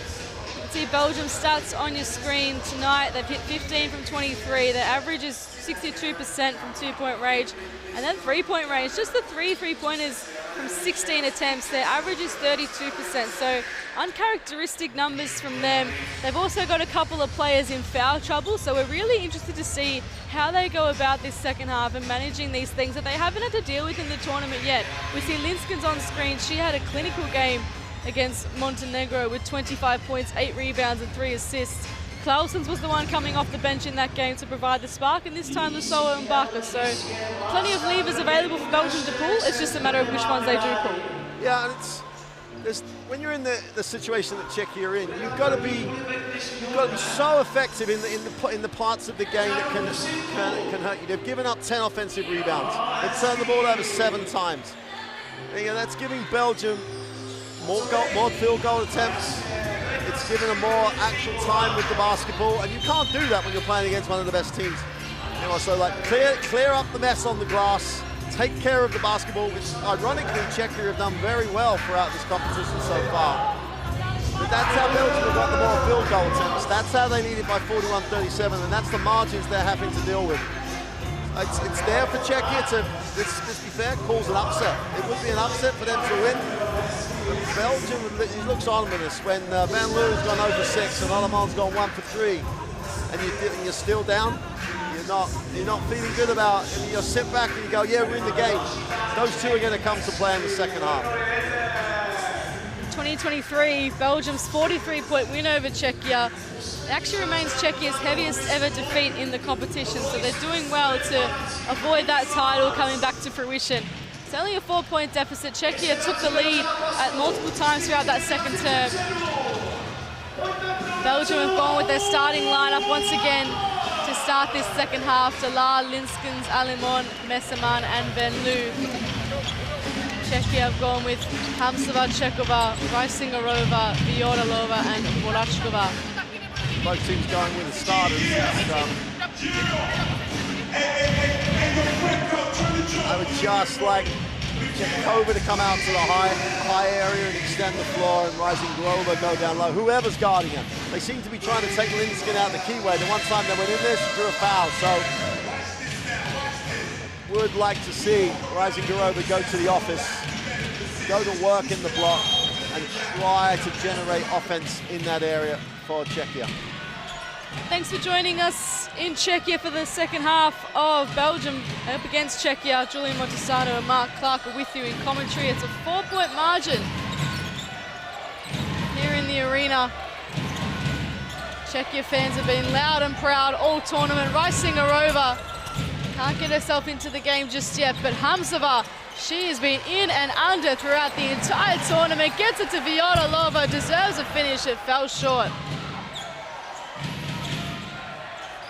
You can see Belgium's stats on your screen tonight. They've hit 15 from 23. Their average is 62% from 2-point range, and then 3-point range. Just the 3 3-pointers from 16 attempts. Their average is 32%, so uncharacteristic numbers from them. They've also got a couple of players in foul trouble, so we're really interested to see how they go about this second half and managing these things that they haven't had to deal with in the tournament yet. We see Linskens on screen. She had a clinical game against Montenegro with 25 points, 8 rebounds and 3 assists. Clausens was the one coming off the bench in that game to provide the spark, and this time Lusoa and Barker. So plenty of levers available for Belgium to pull. It's just a matter of which ones they do pull. Yeah, and when you're in the situation that Czechia are in, you've got to be so effective in the parts of the game that can hurt you. They've given up 10 offensive rebounds. They've turned the ball over 7 times. And, that's giving Belgium more field goal attempts. It's given them more actual time with the basketball, and you can't do that when you're playing against one of the best teams. So clear up the mess on the glass, take care of the basketball, which ironically Czechia have done very well throughout this competition so far. But that's how Belgium have got the more field goal attempts. That's how they need it by 41-37, and that's the margins they're having to deal with. It's there for Czechia to, let's be fair, calls an upset. It would be an upset for them to win. But Belgium, it looks ominous when Van Leeuwen's gone over 6 and Allemand's gone 1 for 3, and you're still down. You're not feeling good about it. You sit back and you go, yeah, we're in the game. Those two are going to come to play in the second half. 2023, Belgium's 43-point win over Czechia. It actually remains Czechia's heaviest ever defeat in the competition, so they're doing well to avoid that title coming back to fruition. It's only a 4-point deficit. Czechia took the lead at multiple times throughout that second term. Belgium have gone with their starting lineup once again to start this second half. Delar, Linskens, Alimon, Messermann and Van Leeuwen. Czechia have gone with Hamsova, Chekova, Rysingarova, Violalova and Vorachkova. Both teams going with the starters. I would just like Chekova to come out to the high area and extend the floor, and Rysingarova go down low. Whoever's guarding him. They seem to be trying to take Linskin out the keyway. The one time they went in there, she drew a foul. So would like to see Rysingarova go to the office, go to work in the block, and try to generate offense in that area for Czechia. Thanks for joining us in Czechia for the second half of Belgium up against Czechia. Julian Montesano and Mark Clark are with you in commentary. It's a 4-point margin here in the arena. Czechia fans have been loud and proud all tournament. Rysingarova can't get herself into the game just yet, but Hamsova, she has been in and under throughout the entire tournament. Gets it to Violalova, deserves a finish, it fell short.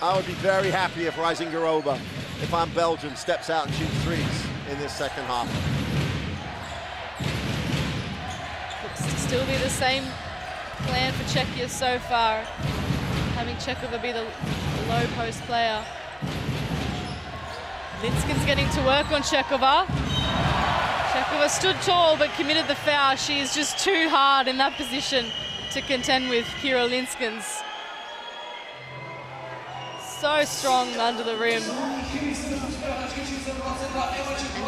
I would be very happy if Rysingarova, if I'm Belgium, steps out and shoots threes in this second half. Looks to still be the same plan for Czechia so far, having Chekova be the low post player. Linskin's getting to work on Chekova. Chekova stood tall but committed the foul. She is just too hard in that position to contend with Kira Linskens. So strong under the rim. And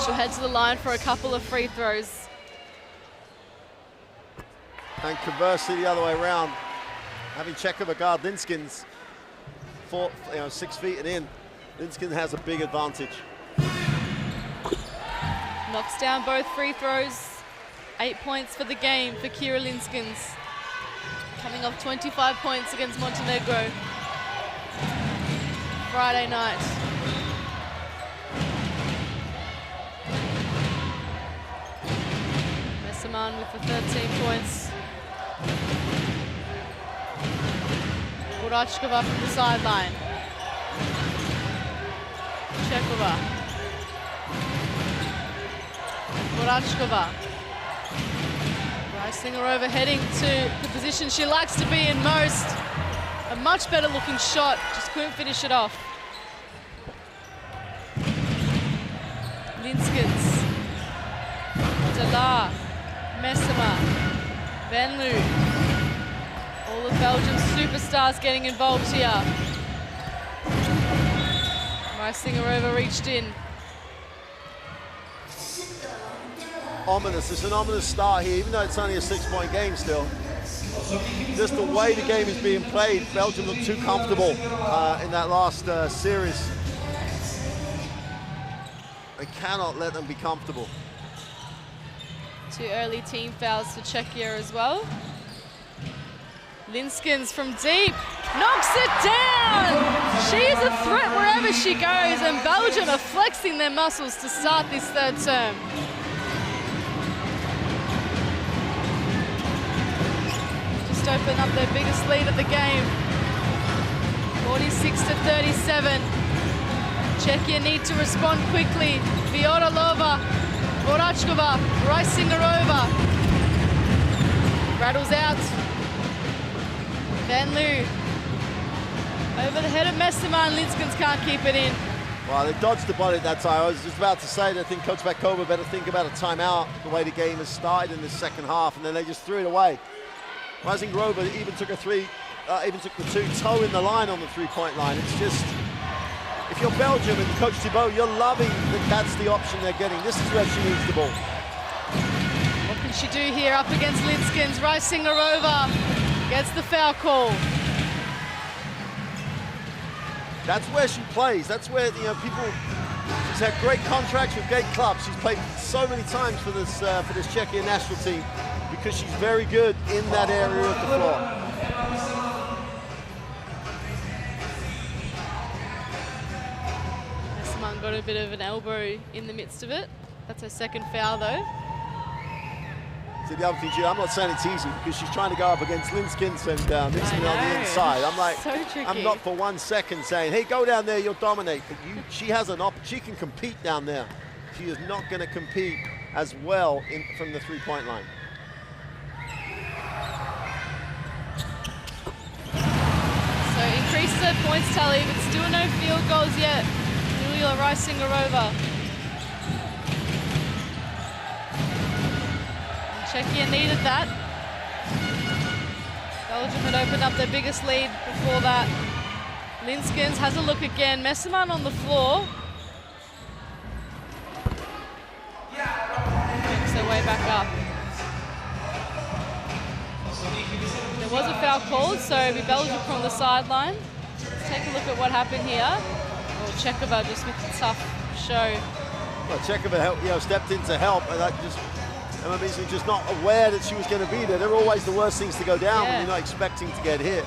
she'll head to the line for a couple of free throws. And conversely, the other way around, having Chekova guard Linskens 6 feet and in, Linskin has a big advantage. Knocks down both free throws. 8 points for the game for Kira Linskens. Coming off 25 points against Montenegro Friday night. Messermann with the 13 points. Vorachkova from the sideline. Chekova. Vorachkova. Rysingarova heading to the position she likes to be in most. A much better looking shot, just couldn't finish it off. Linskens. Delar. Messermann. Van Leeuwen. All of Belgium's superstars getting involved here. Rysingarova reached in. Ominous. It's an ominous start here, even though it's only a 6-point game still. Just the way the game is being played, Belgium looked too comfortable in that last series. They cannot let them be comfortable. 2 early team fouls for Czechia as well. Linskens from deep, knocks it down! She's a threat wherever she goes, and Belgium are flexing their muscles to start this third term. Just open up their biggest lead of the game. 46-37. Czechia need to respond quickly. Violalova, Vorachkova, Rysingarova. Rattles out. Van Leeuwen. Over the head of Messermann, Linskens can't keep it in. Well, they dodged the body at that time. I was just about to say that I think Coach Bakova better think about a timeout, the way the game has started in the second half, and then they just threw it away. Rising Grover even took the two-toe in the line on the three-point line. It's just, if you're Belgium and Coach Thibault, you're loving that that's the option they're getting. This is where she needs the ball. What can she do here up against Linskens? Reisinger-Rover gets the foul call. That's where she plays. That's where, you know, people, she's had great contracts with great clubs. She's played so many times for this Czechia national team because she's very good in that area of the floor. Messermann got a bit of an elbow in the midst of it. That's her second foul though. So the other thing, I'm not saying it's easy because she's trying to go up against Linskens and Linskens on the inside. I'm like, so tricky. I'm not for 1 second saying, hey, go down there, you'll dominate. But she has an she can compete down there. She is not going to compete as well from the three-point line. So increases her points tally, but still no field goals yet. Julia Reisinger-Rover. Czechia needed that. Belgium had opened up their biggest lead before that. Linskens has a look again. Messermann on the floor. Makes their way back up. There was a foul called, so it'll be Belgium from the sideline. Let's take a look at what happened here. Oh, Chekova just with a tough show. Well, Chekova stepped in to help, and that just, I mean, she's just not aware that she was going to be there. They're always the worst things to go down when you're not expecting to get hit.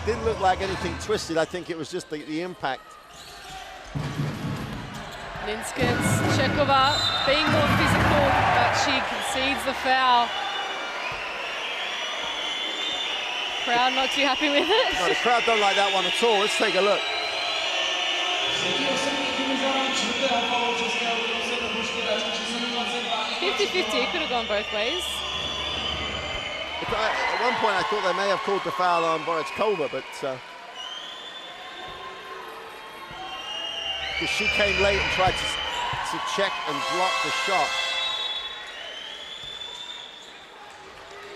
Didn't look like anything twisted. I think it was just the impact. Linskens, Chekova being more physical, but she concedes the foul. Crowd not too happy with it. No, the crowd don't like that one at all. Let's take a look. 50-50, it could have gone both ways. At one point I thought they may have called the foul on Borechkova, but because she came late and tried to check and block the shot.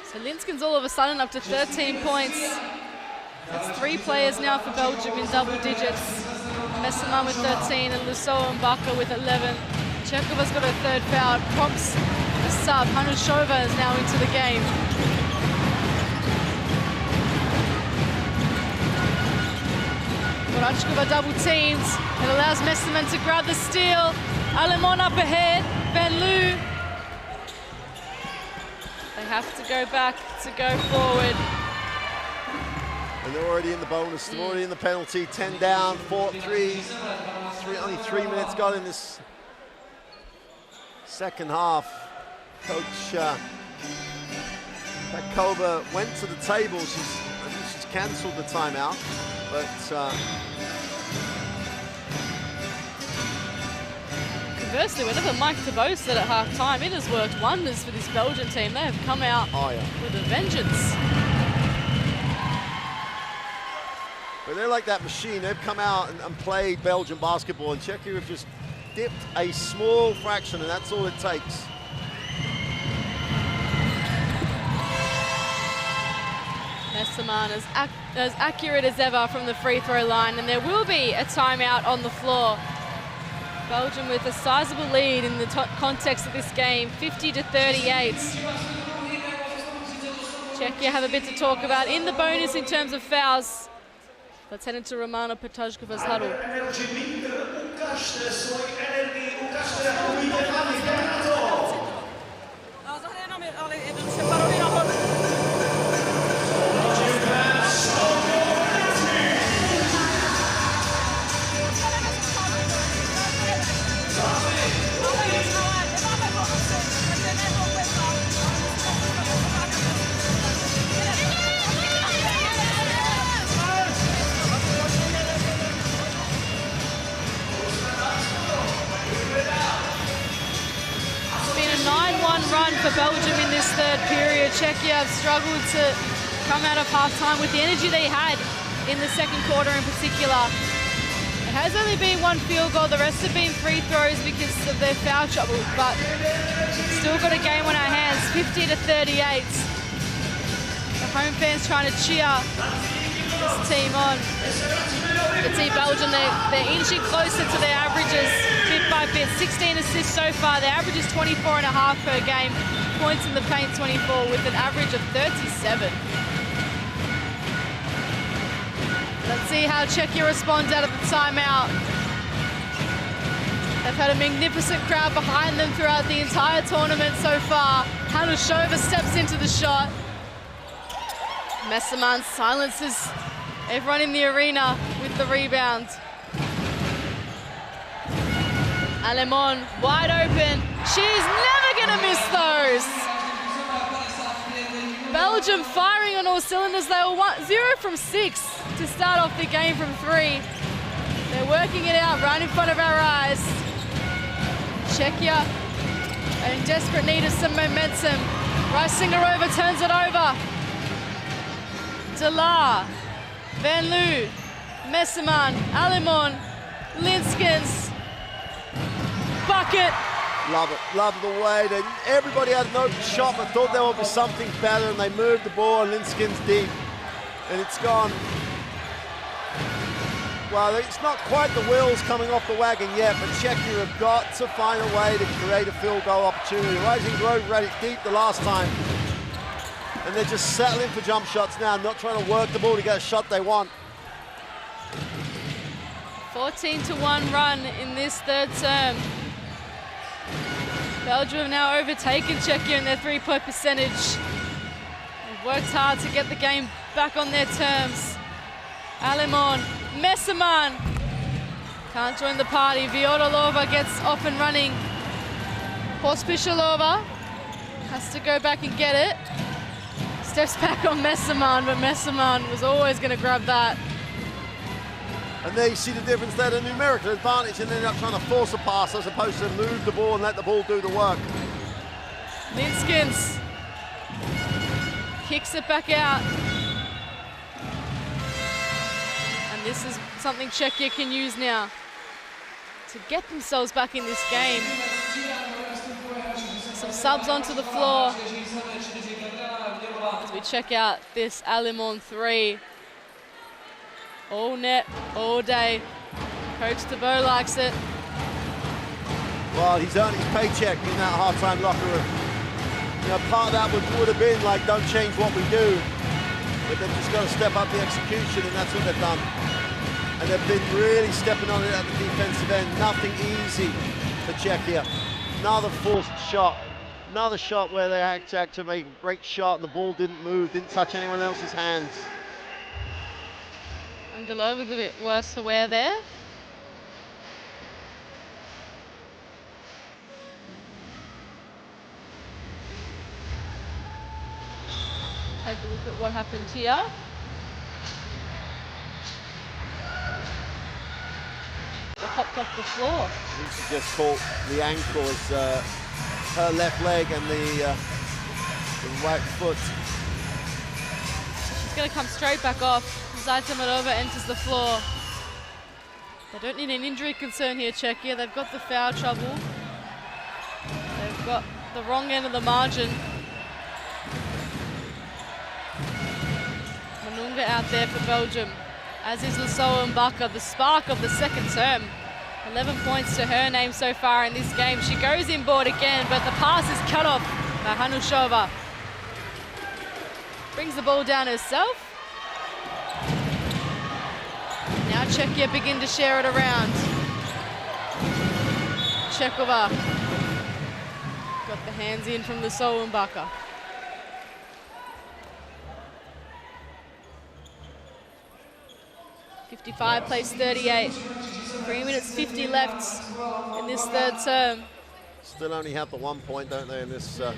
So Linskens all of a sudden up to 13 points. That's 3 players now for Belgium in double digits. Messermann with 13 and Lusso and Baca with 11. Chekova's got her third foul. Prompts the sub. Hanushova is now into the game. Borachkova double teams. It allows Messermann to grab the steal. Alemon up ahead. Van Loo. They have to go back to go forward. And they're already in the bonus. They're already in the penalty. 10 down, 4-3. Only 3 minutes gone in this second half. Coach Kova went to the table. I think she's cancelled the timeout, but conversely, whenever Mike Thibault said at half-time, it has worked wonders for this Belgian team. They have come out with a vengeance. But they're like that machine. They've come out and played Belgian basketball, and Czechia have just dipped a small fraction, and that's all it takes. Messermann is as accurate as ever from the free throw line, and there will be a timeout on the floor. Belgium with a sizable lead in the context of this game, 50-38. Czechia have a bit to talk about in the bonus in terms of fouls. Let's head into Romana Petajkova's huddle. Run for Belgium in this third period. Czechia have struggled to come out of half-time with the energy they had in the second quarter in particular. It has only been 1 field goal, the rest have been free throws because of their foul trouble, but still got a game on our hands, 50-38. home fans trying to cheer this team on. You can see Belgium, they're inching closer to their averages bit by bit. 16 assists so far. Their average is 24.5 per game. Points in the paint 24 with an average of 37. Let's see how Czechia responds out of the timeout. They've had a magnificent crowd behind them throughout the entire tournament so far. Hanushova steps into the shot. Messerman silences everyone in the arena with the rebound. Alemon wide open. She's never gonna miss those. Belgium firing on all cylinders. They were 0 from 6 to start off the game from 3. They're working it out right in front of our eyes. Czechia are in desperate need of some momentum. Rysingarova turns it over. Delar, Van Loo, Messerman, Alemon, Linskens. Bucket. Love it, love the way that everybody had an open shot but thought there would be something better, and they moved the ball and Linskens deep. And it's gone. Well, it's not quite the wheels coming off the wagon yet, but Czechia have got to find a way to create a field goal opportunity. Rysingarova read it deep the last time. And they're just settling for jump shots now, not trying to work the ball to get a shot they want. 14-1 run in this third term. Belgium have now overtaken Czechia in their three-point percentage. They've worked hard to get the game back on their terms. Alemon, Messerman can't join the party. Viotilova gets off and running. Pospíšilová has to go back and get it. Steps back on Messerman, but Messerman was always going to grab that. And there you see the difference there, the numerical advantage, and then up trying to force a pass as opposed to move the ball and let the ball do the work. Linskens kicks it back out. And this is something Czechia can use now to get themselves back in this game. Some subs onto the floor as we check out this Alemon 3. All net, all day. Coach DeVoe likes it. Well, he's earned his paycheck in that halftime locker room. You know, part of that would have been like, don't change what we do. But they've just got to step up the execution, and that's what they've done. And they've been really stepping on it at the defensive end. Nothing easy for Czechia. Another forced shot. Another shot where they had to make a great shot and the ball didn't move, didn't touch anyone else's hands. Angelova with a bit worse for wear there. Take a look at what happened here. It hopped off the floor. She just caught the ankle as her left leg and the right foot. She's going to come straight back off. Zaitamarova enters the floor. They don't need an injury concern here, Czechia. They've got the foul trouble. They've got the wrong end of the margin. Manunga out there for Belgium, as is Lasoa Mbaka, the spark of the second term. 11 points to her name so far in this game. She goes inboard again, but the pass is cut off by Hanushova. Brings the ball down herself. Now Czechia begin to share it around. Čechova got the hands in from Lasoa Mbaka. .55 plays 38. 3 minutes 50 left in this third term. Still only have the 1 point, don't they, in this third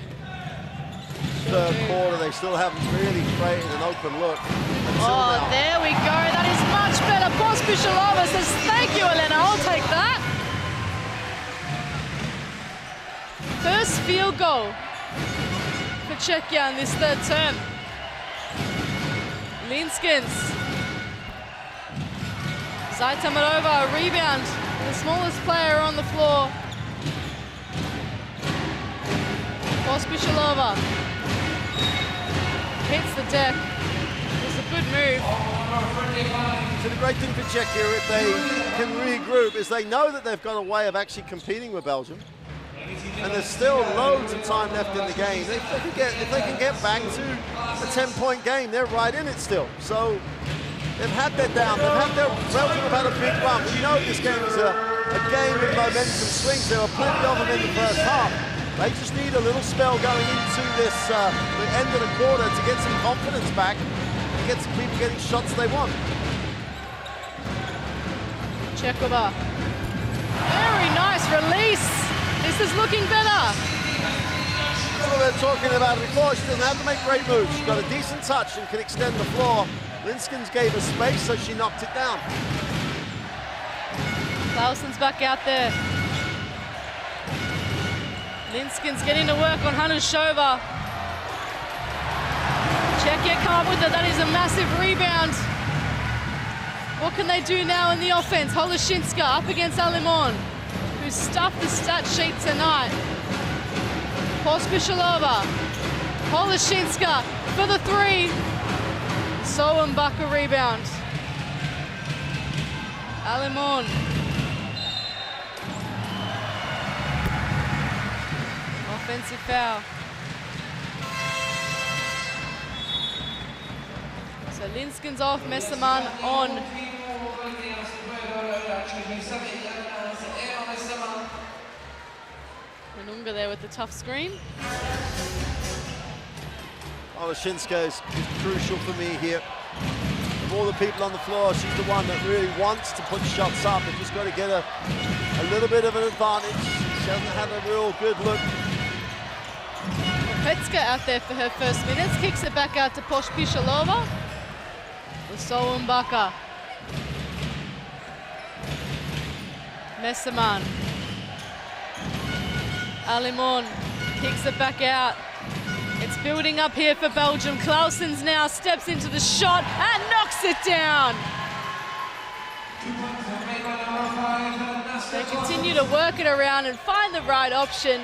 quarter. They still haven't really created an open look. Oh, there we go. That is much better. Pospíšilová says, thank you, Elena. I'll take that. First field goal for Czechia in this third term. Linskens. Zaitamarova, a rebound. The smallest player on the floor. Pospíšilová hits the deck. good move. So the great thing for Czechia, if they can regroup, is they know that they've got a way of actually competing with Belgium. And there's still loads of time left in the game. If they can get back to a 10-point game, they're right in it still. So they've had their down. Belgium have had a big run. We know this game is a game of momentum swings. There were plenty of them in the first half. They just need a little spell going into this the end of the quarter to get some confidence back and get some people getting shots they want. Chekova. Very nice release. This is looking better. That's what we were talking about before. She doesn't have to make great moves. She's got a decent touch and can extend the floor. Linskens gave her space, so she knocked it down. Clausen's back out there. Linskens getting to work on Hanushova. Czechia come up with it. That is a massive rebound. What can they do now in the offense? Holoshinska up against Alimon, who stuffed the stat sheet tonight. Pospishilova. Holoshinska for the three. Soembaka rebound. Alimon. Offensive foul. So Linskens off, Messermann on. Manunga there with the tough screen. Oleshinska is crucial for me here. Of all the people on the floor, she's the one that really wants to put shots up. They've just got to get a little bit of an advantage. She hasn't had a real good look. Petska out there for her first minutes, kicks it back out to Pospishilova. Soembaka. Messermann. Alimon kicks it back out. It's building up here for Belgium. Clausens now steps into the shot and knocks it down. They continue to work it around and find the right option.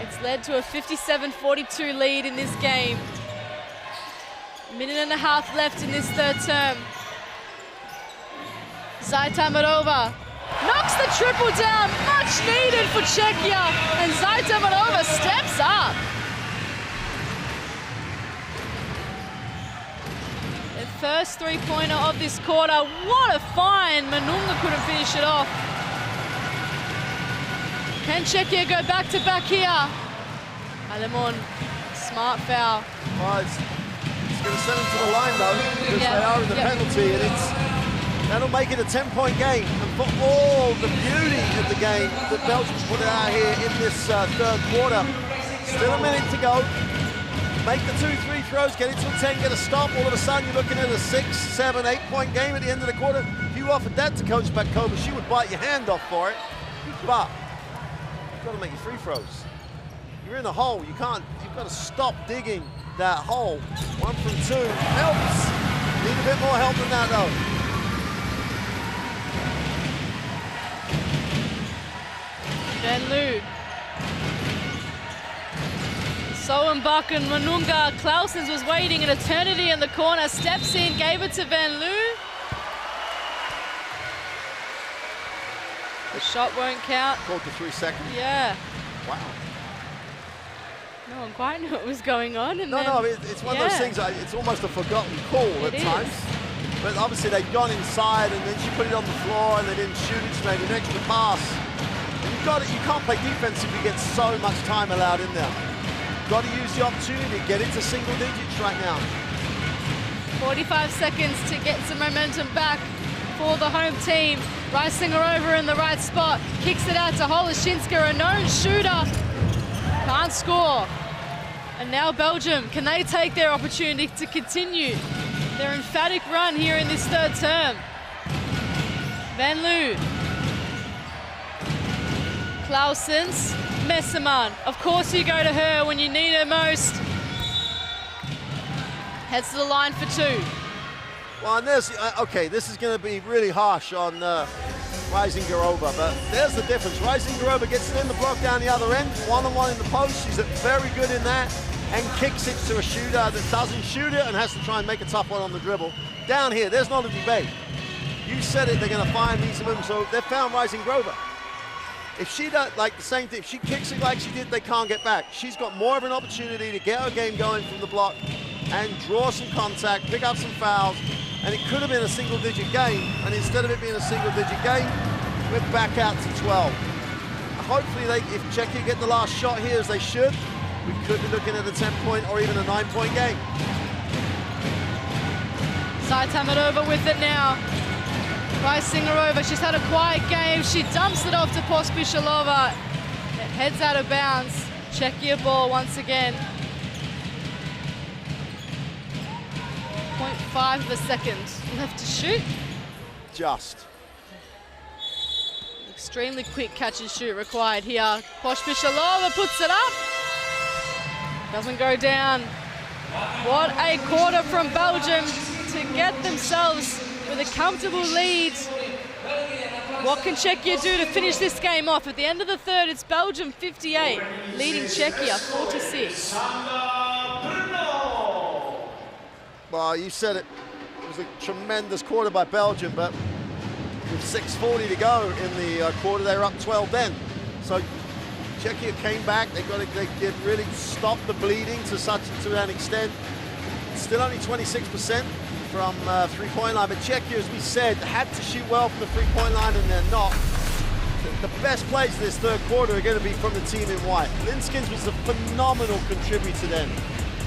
It's led to a 57-42 lead in this game. Minute and a half left in this third term. Zaitamarova knocks the triple down, much needed for Czechia, and Zaitamarova steps up. Their first three-pointer of this quarter. What a find! Manunga couldn't finish it off. Can Czechia go back-to-back here? Alimon, smart foul. Oh, it's going to send them to the line though, because they are in the penalty, and that'll make it a 10-point game. And for all the beauty of the game that Belgium put out here in this third quarter, still a minute to go. Make the 2 free throws, get it to a 10, get a stop. All of a sudden, you're looking at a 6, 7, 8-point game at the end of the quarter. If you offered that to Coach Bakova, she would bite your hand off for it. But you've got to make your free throws. You're in a hole. You've got to stop digging that hole. 1 from 2 helps. Need a bit more help than that though. Van Loo. Soembaka and Manunga. Clausens was waiting an eternity in the corner. Steps in, gave it to Van Loo. The shot won't count. Called for 3 seconds. Yeah. Wow. No one quite knew what was going on. And no, it's one of those things, it's almost a forgotten call at times. But obviously they'd gone inside and then she put it on the floor and they didn't shoot it, she made an extra pass. And you can't play defense if you get so much time allowed in there. You've got to use the opportunity, get into single digits right now. 45 seconds to get some momentum back for the home team. Reisinger over in the right spot, kicks it out to Holoshinska, a known shooter. Can't score. And now Belgium, can they take their opportunity to continue their emphatic run here in this third term? Van Loo. Clausens, Messermann. Of course you go to her when you need her most. Heads to the line for 2. Well, and there's, okay, this is going to be really harsh on Reisinger-Garova, but there's the difference. Reisinger-Garova gets it in the block down the other end, one-on-one in the post. She's very good in that. and kicks it to a shooter that doesn't shoot it and has to try and make a tough one on the dribble. Down here, there's not a debate. You said it, they're going to find these women, so they've found Rising Grover. If she does, like the same thing, if she kicks it like she did, they can't get back. She's got more of an opportunity to get her game going from the block and draw some contact, pick up some fouls, and it could have been a single-digit game, and instead of it being a single-digit game, we're back out to 12. Hopefully, if Czechia get the last shot here, as they should, we could be looking at a 10-point or even a 9-point game. Saitamanova with it now. Rysingerova, she's had a quiet game. She dumps it off to Pospíšilová. It heads out of bounds. Czechia ball once again. 0.5 of a second left to shoot. Just. Extremely quick catch and shoot required here. Pospíšilová puts it up. Doesn't go down. What a quarter from Belgium to get themselves with a comfortable lead. What can Czechia do to finish this game off? At the end of the third, it's Belgium 58, leading Czechia 4-6. Well, you said it. It was a tremendous quarter by Belgium, but with 6:40 to go in the quarter, they were up 12 then. So Czechia came back. They did really stop the bleeding to an extent. Still only 26% from three-point line, but Czechia, as we said, had to shoot well from the three-point line, and they're not. The best plays this third quarter are going to be from the team in white. Linskins was a phenomenal contributor then.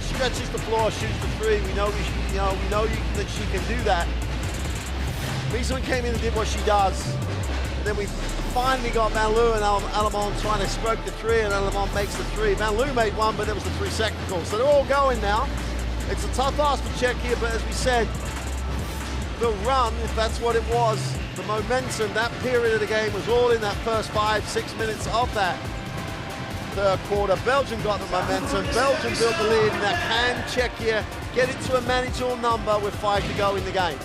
Stretches the floor, shoots the three. We know that she can do that. Riesemann came in and did what she does. And then we finally got Manlou and Alamon trying to stroke the three, and Alamon makes the three. Manlou made one, but there was the 3-second call. So they're all going now. It's a tough ask for Czechia, but as we said, the run, if that's what it was, the momentum, that period of the game was all in that first 5-6 minutes of that third quarter. Belgium got the momentum. Belgium built the lead. Now can Czechia get it to a manageable number with 5 to go in the game?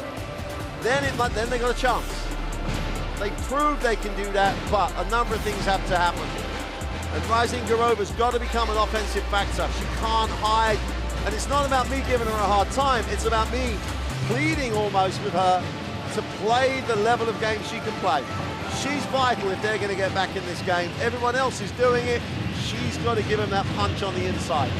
Then they got a chance. They proved they can do that, but a number of things have to happen. And Rysingerova's got to become an offensive factor. She can't hide. And it's not about me giving her a hard time. It's about me pleading almost with her to play the level of game she can play. She's vital if they're going to get back in this game. Everyone else is doing it. She's got to give them that punch on the inside.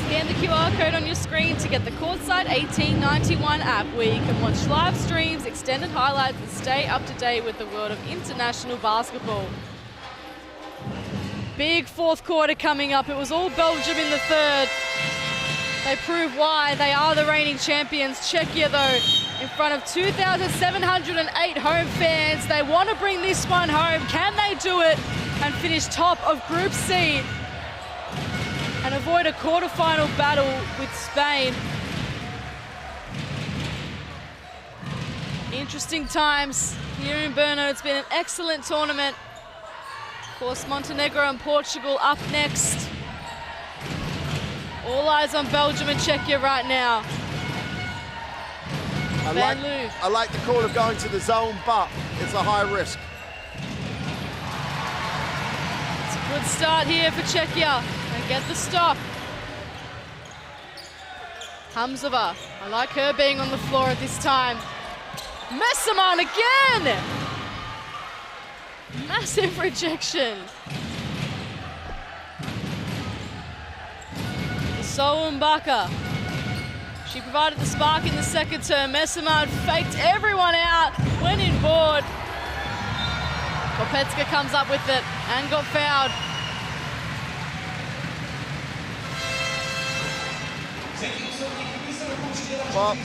Scan the QR code on your screen to get the Courtside 1891 app, where you can watch live streams, extended highlights, and stay up to date with the world of international basketball. Big fourth quarter coming up. It was all Belgium in the third. They prove why they are the reigning champions. Czechia, though, in front of 2,708 home fans. They want to bring this one home. Can they do it and finish top of Group C and avoid a quarterfinal battle with Spain? Interesting times here in Brno. It's been an excellent tournament. Of course, Montenegro and Portugal up next. All eyes on Belgium and Czechia right now. I like the call of going to the zone, but it's a high risk. It's a good start here for Czechia. They get the stop. Hamzova, I like her being on the floor at this time. Messermann again! Massive rejection. Mbaka. She provided the spark in the second term. Messermann faked everyone out, went inboard. Kopecka comes up with it and got fouled. Well,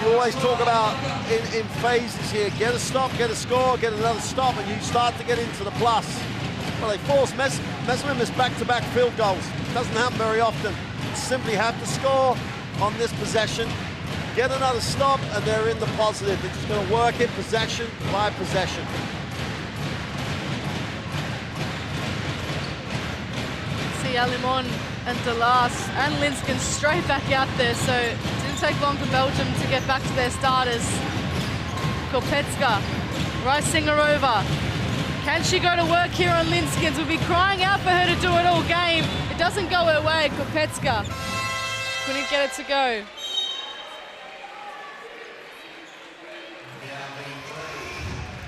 you always talk about in phases here, get a stop, get a score, get another stop, and you start to get into the plus. Well, they forced Messermann missed back-to-back field goals. Doesn't happen very often. Simply have to score on this possession, get another stop, and they're in the positive. They're just going to work it possession by possession. See Alimon and Delas and Linskin straight back out there, so it didn't take long for Belgium to get back to their starters. Kopecka, Rysingerova. Can she go to work here on Linskins? We'll be crying out for her to do it all game. It doesn't go her way. Kopecka couldn't get it to go.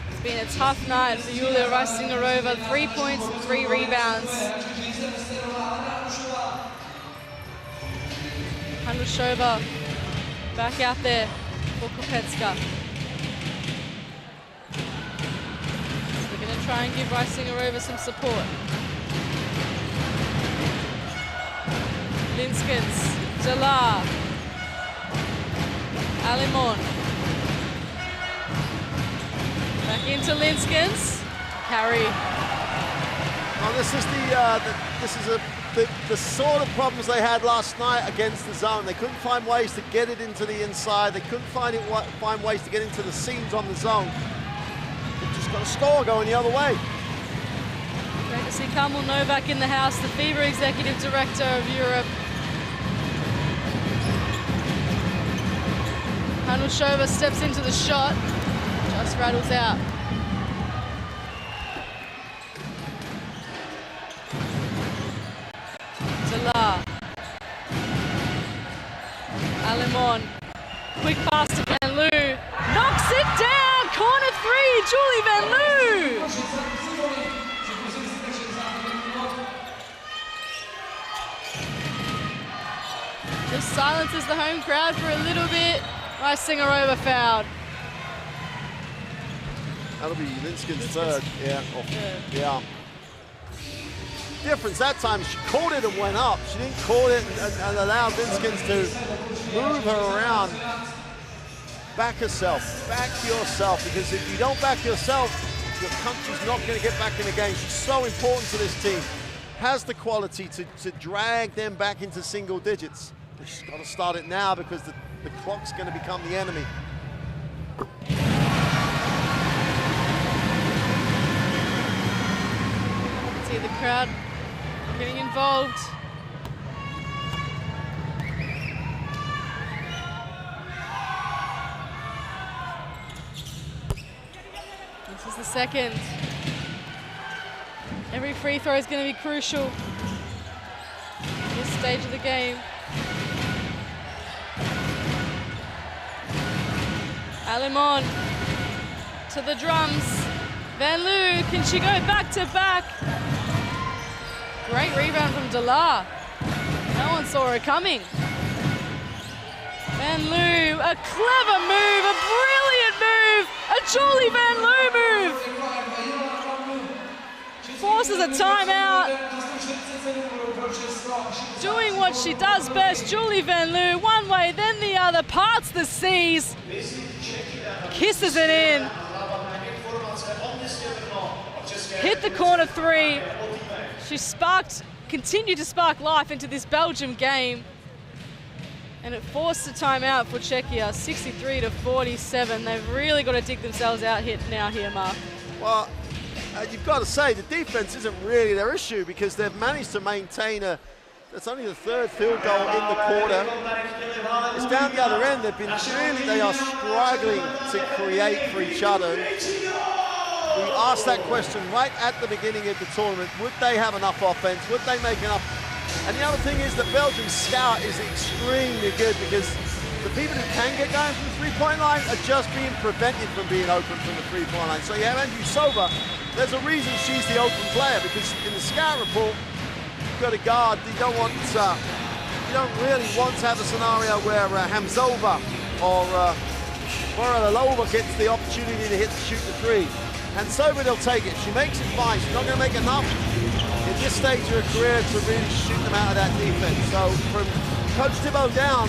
It's been a tough night for Yulia Rastingarova. 3 points and 3 rebounds. Handrushova back out there for Kopecka. So they're going to try and give Rastingarova some support. Linskens, Delar, Alimon. Back into Linskens. Carry. Well, this is the sort of problems they had last night against the zone. They couldn't find ways to get it into the inside. They couldn't find ways to get into the seams on the zone. They've just got a score going the other way. Great to see Kamil Novak in the house, the FIBA Executive Director of Europe. Handrushova steps into the shot, just rattles out. Delar. Alimon. Quick pass to Van Loo. Knocks it down! Corner 3, Julie Van Loo! Just silences the home crowd for a little bit. Rastingarova fouled. That'll be Linskin's third. Yeah. Oh, yeah. Difference that time, she caught it and went up. She didn't call it and allow Linskens to move her around. Back yourself, because if you don't back yourself, your country's not going to get back in the game. She's so important to this team. Has the quality to drag them back into single digits. But she's got to start it now because the clock's going to become the enemy. See the crowd getting involved. This is the second. Every free throw is going to be crucial at this stage of the game. Alimon to the drums. Van Loo, can she go back to back? Great rebound from Delar. No one saw her coming. Van Loo, a clever move, a brilliant move, a Julie Van Loo move. Forces a timeout. Doing what she does best, Julie Van Loo, one way, then the other, parts the seas, kisses it in. Hit the corner 3. She continued to spark life into this Belgium game. And it forced a timeout for Czechia, 63-47. They've really got to dig themselves out here, Mark. Well, you've got to say the defense isn't really their issue because they've managed to maintain that's only the third field goal in the quarter. It's down the other end. They are struggling to create for each other. We asked that question right at the beginning of the tournament. Would they have enough offense? Would they make enough? And the other thing is that Belgium's scout is extremely good because the people who can get going from the three-point line are just being prevented from being open from the three-point line. So you have Andrusova. There's a reason she's the open player because in the scout report, you've got a guard. You don't really want to have a scenario where Hamzova or Boralova gets the opportunity to shoot the three. And Soba, they'll take it. She makes it fine. She's not going to make enough in this stage of her career to really shoot them out of that defense. So from Coach Thibault down,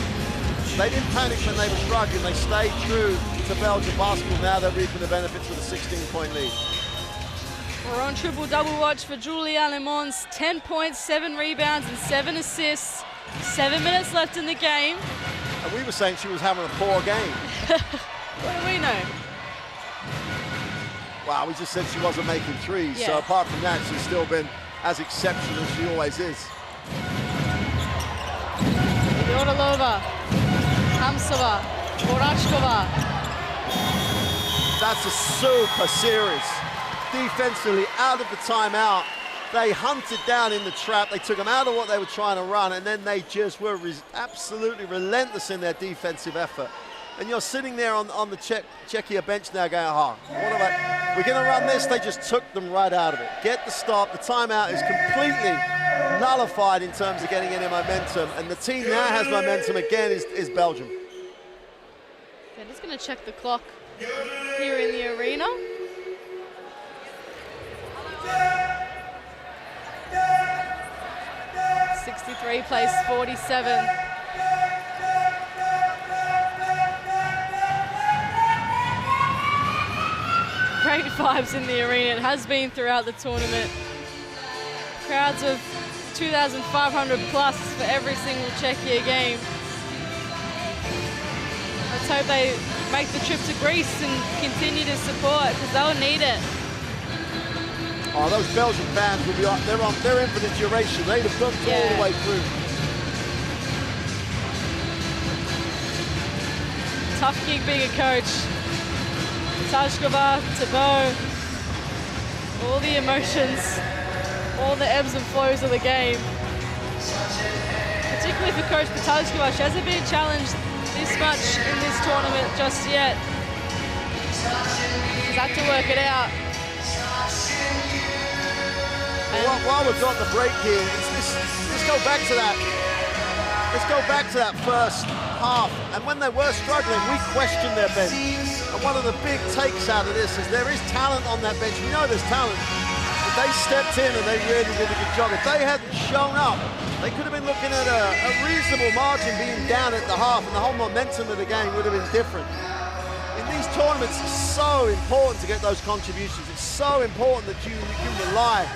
they didn't panic when they were struggling. They stayed true to Belgian basketball. Now they're reaping the benefits with a 16-point lead. We're on triple-double watch for Julie Alimons. 10 points, 7 rebounds, and 7 assists. 7 minutes left in the game. And we were saying she was having a poor game. What do we know? Wow, we just said she wasn't making threes. Yeah. So apart from that, she's still been as exceptional as she always is. Yorilova, Hamsova, Borachkova. That's a super series. Defensively, out of the timeout, They hunted down in the trap. They took them out of what they were trying to run, and then they just were absolutely relentless in their defensive effort. And you're sitting there on the Czechia bench now going, oh, what about, we're going to run this. They just took them right out of it. Get the stop. The timeout is completely nullified in terms of getting any momentum. And the team now has momentum again is Belgium. They're just going to check the clock here in the arena. '63 plays 47. Great vibes in the arena. It has been throughout the tournament. Crowds of 2,500 plus for every single Czechia game. Let's hope they make the trip to Greece and continue to support, because they'll need it. Oh, those Belgian fans will be on. They're in for the duration. They'd have done all the way through. Tough gig being a coach. Tajkova, Thibault, all the emotions, all the ebbs and flows of the game. Particularly for Coach Tajkova, she hasn't been challenged this much in this tournament just yet. She's had to work it out. While we've got the break here, let's go back to that. Let's go back to that first half. And when they were struggling, we questioned their bench. And one of the big takes out of this is there is talent on that bench. We know there's talent. But they stepped in and they really did a good job. If they hadn't shown up, they could have been looking at a reasonable margin being down at the half, and the whole momentum of the game would have been different. In these tournaments, it's so important to get those contributions. It's so important that you rely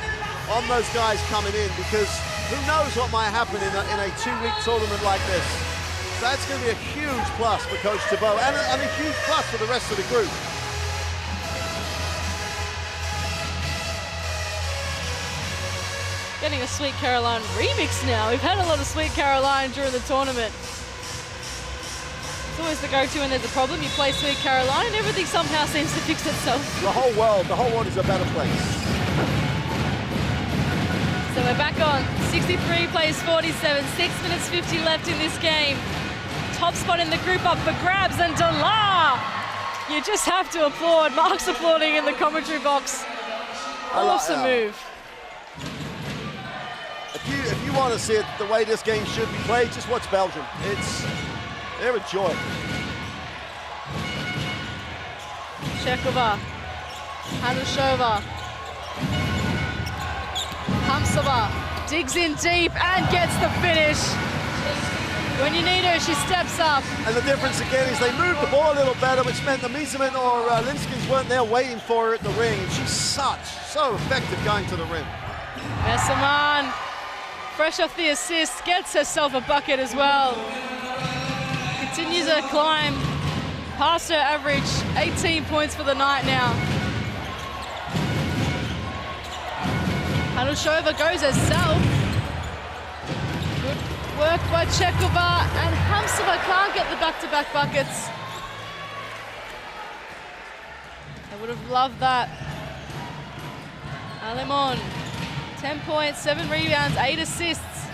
on those guys coming in, because who knows what might happen in a 2-week tournament like this. So that's going to be a huge plus for Coach Thibault, and a huge plus for the rest of the group. Getting a Sweet Caroline remix now. We've had a lot of Sweet Caroline during the tournament. It's always the go-to when there's a problem. You play Sweet Caroline and everything somehow seems to fix itself. The whole world is a better place. So we're back on. 63 plays 47, 6 minutes 50 left in this game. Top spot in the group up for grabs, and Delar! You just have to applaud. Mark's applauding in the commentary box. Awesome move. If you want to see it the way this game should be played, just watch Belgium. They're a joy. Chekova, Hanushova, Hamsova digs in deep and gets the finish. When you need her, she steps up. And the difference again is they moved the ball a little better, which meant the Miesemann or Linskens weren't there waiting for her at the ring. And she's so effective going to the rim. Miesemann, fresh off the assist, gets herself a bucket as well. Continues her climb past her average, 18 points for the night now. Hanushova goes herself. Good work by Chekova, and Hamsova can't get the back-to-back buckets. I would have loved that. Alemon, 10 points, 7 rebounds, 8 assists.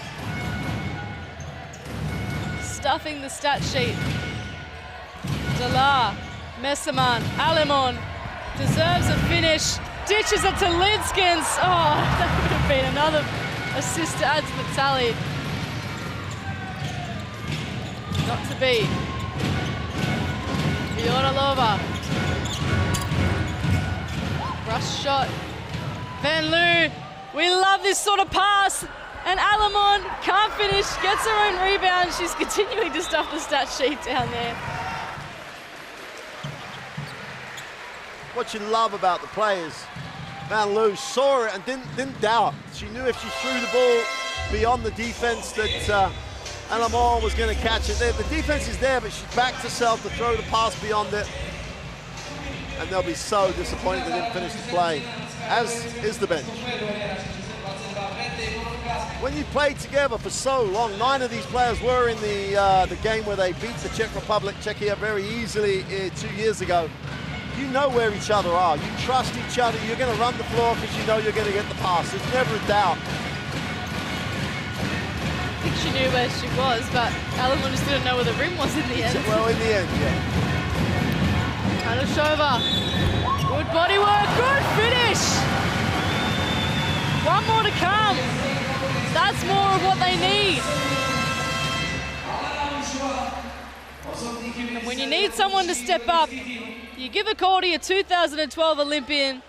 Stuffing the stat sheet. Delar, Miesemann, Alemon deserves a finish. Ditches it to Linskens. Oh, that would have been another assist to add to the tally. Not to be. Viorilova. Rush shot. Van Loo. We love this sort of pass. And Alemon can't finish, gets her own rebound. She's continuing to stuff the stat sheet down there. What you love about the players, Van Loo saw it and didn't doubt. She knew if she threw the ball beyond the defense that Alemon was going to catch it there. The defense is there, but she backed herself to throw the pass beyond it. And they'll be so disappointed they didn't finish the play, as is the bench. When you play together for so long, 9 of these players were in the game where they beat the Czech Republic, Czechia, very easily 2 years ago. You know where each other are. You trust each other. You're going to run the floor because you know you're going to get the pass. There's never a doubt. I think she knew where she was, but Alemon just didn't know where the rim was in the end. Well, in the end, yeah. Hanashova, good body work, good finish. One more to come. That's more of what they need. And when you need someone to step up, you give a call to your 2012 Olympian,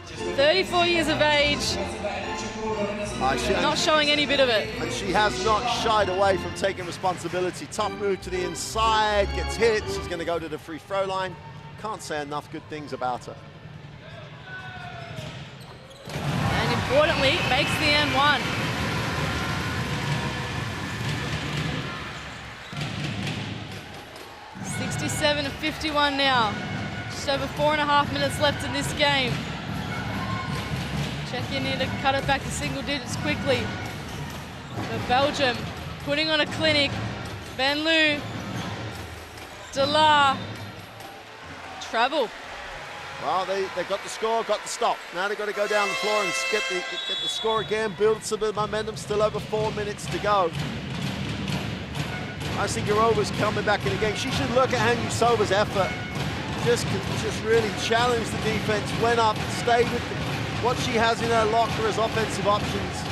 34 years of age, not showing any bit of it. And she has not shied away from taking responsibility. Tough move to the inside, gets hit. She's going to go to the free throw line. Can't say enough good things about her. And importantly, makes the end one. 67-51 now. Just over 4.5 minutes left in this game. Czechia need to cut it back to single digits quickly. But Belgium putting on a clinic. Van Loo, Delar, travel. Well, they got the score, got the stop. Now they've got to go down the floor and get the score again, build some of the momentum. Still over 4 minutes to go. I think Eurova's coming back in the game. She should look at Hanjusova's effort. Just really challenge the defense, went up, stayed with what she has in her locker as offensive options.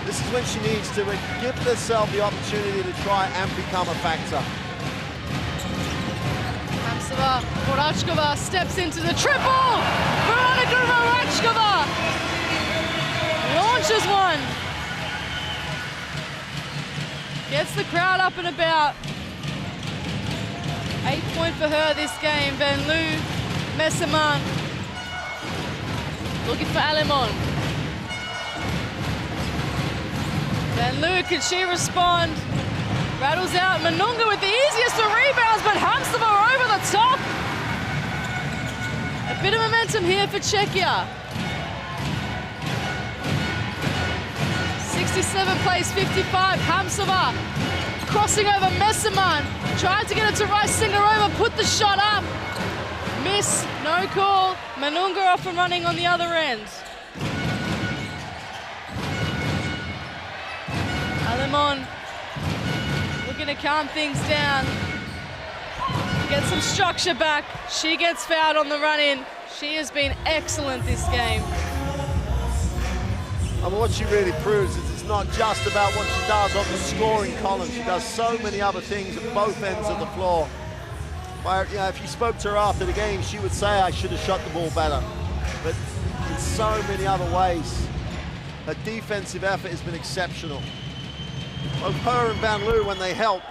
This is when she needs to give herself the opportunity to try and become a factor. Hamsova, Vorachkova steps into the triple! Veronika Vorachkova launches one. Gets the crowd up and about. 8 point for her this game. Van Loo, Messermann. Looking for Alemon. Van Loo, can she respond? Rattles out Manunga with the easiest of rebounds, but Hamsova over the top. A bit of momentum here for Czechia. 67 plays 55, Hamsova crossing over Messermann, tried to get it to Rice Singarova, put the shot up, miss, no call, Manunga off and running on the other end. Alemon looking to calm things down, get some structure back, she gets fouled on the run-in, she has been excellent this game. And what she really proves is it's not just about what she does on the scoring column. She does so many other things at both ends of the floor. If you spoke to her after the game, she would say, I should have shot the ball better. But in so many other ways, her defensive effort has been exceptional. Both her and Van Loo, when they help,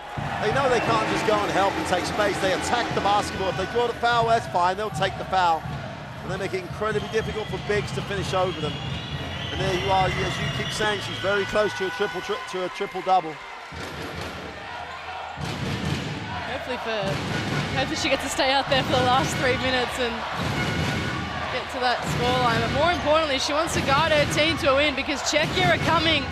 they know they can't just go and help and take space. They attack the basketball. If they draw the foul, that's fine. They'll take the foul. And they make it incredibly difficult for bigs to finish over them. And there you are, as you keep saying, she's very close to a triple-double. Hopefully she gets to stay out there for the last 3 minutes and get to that scoreline. But more importantly, she wants to guide her team to a win because Czechia are coming.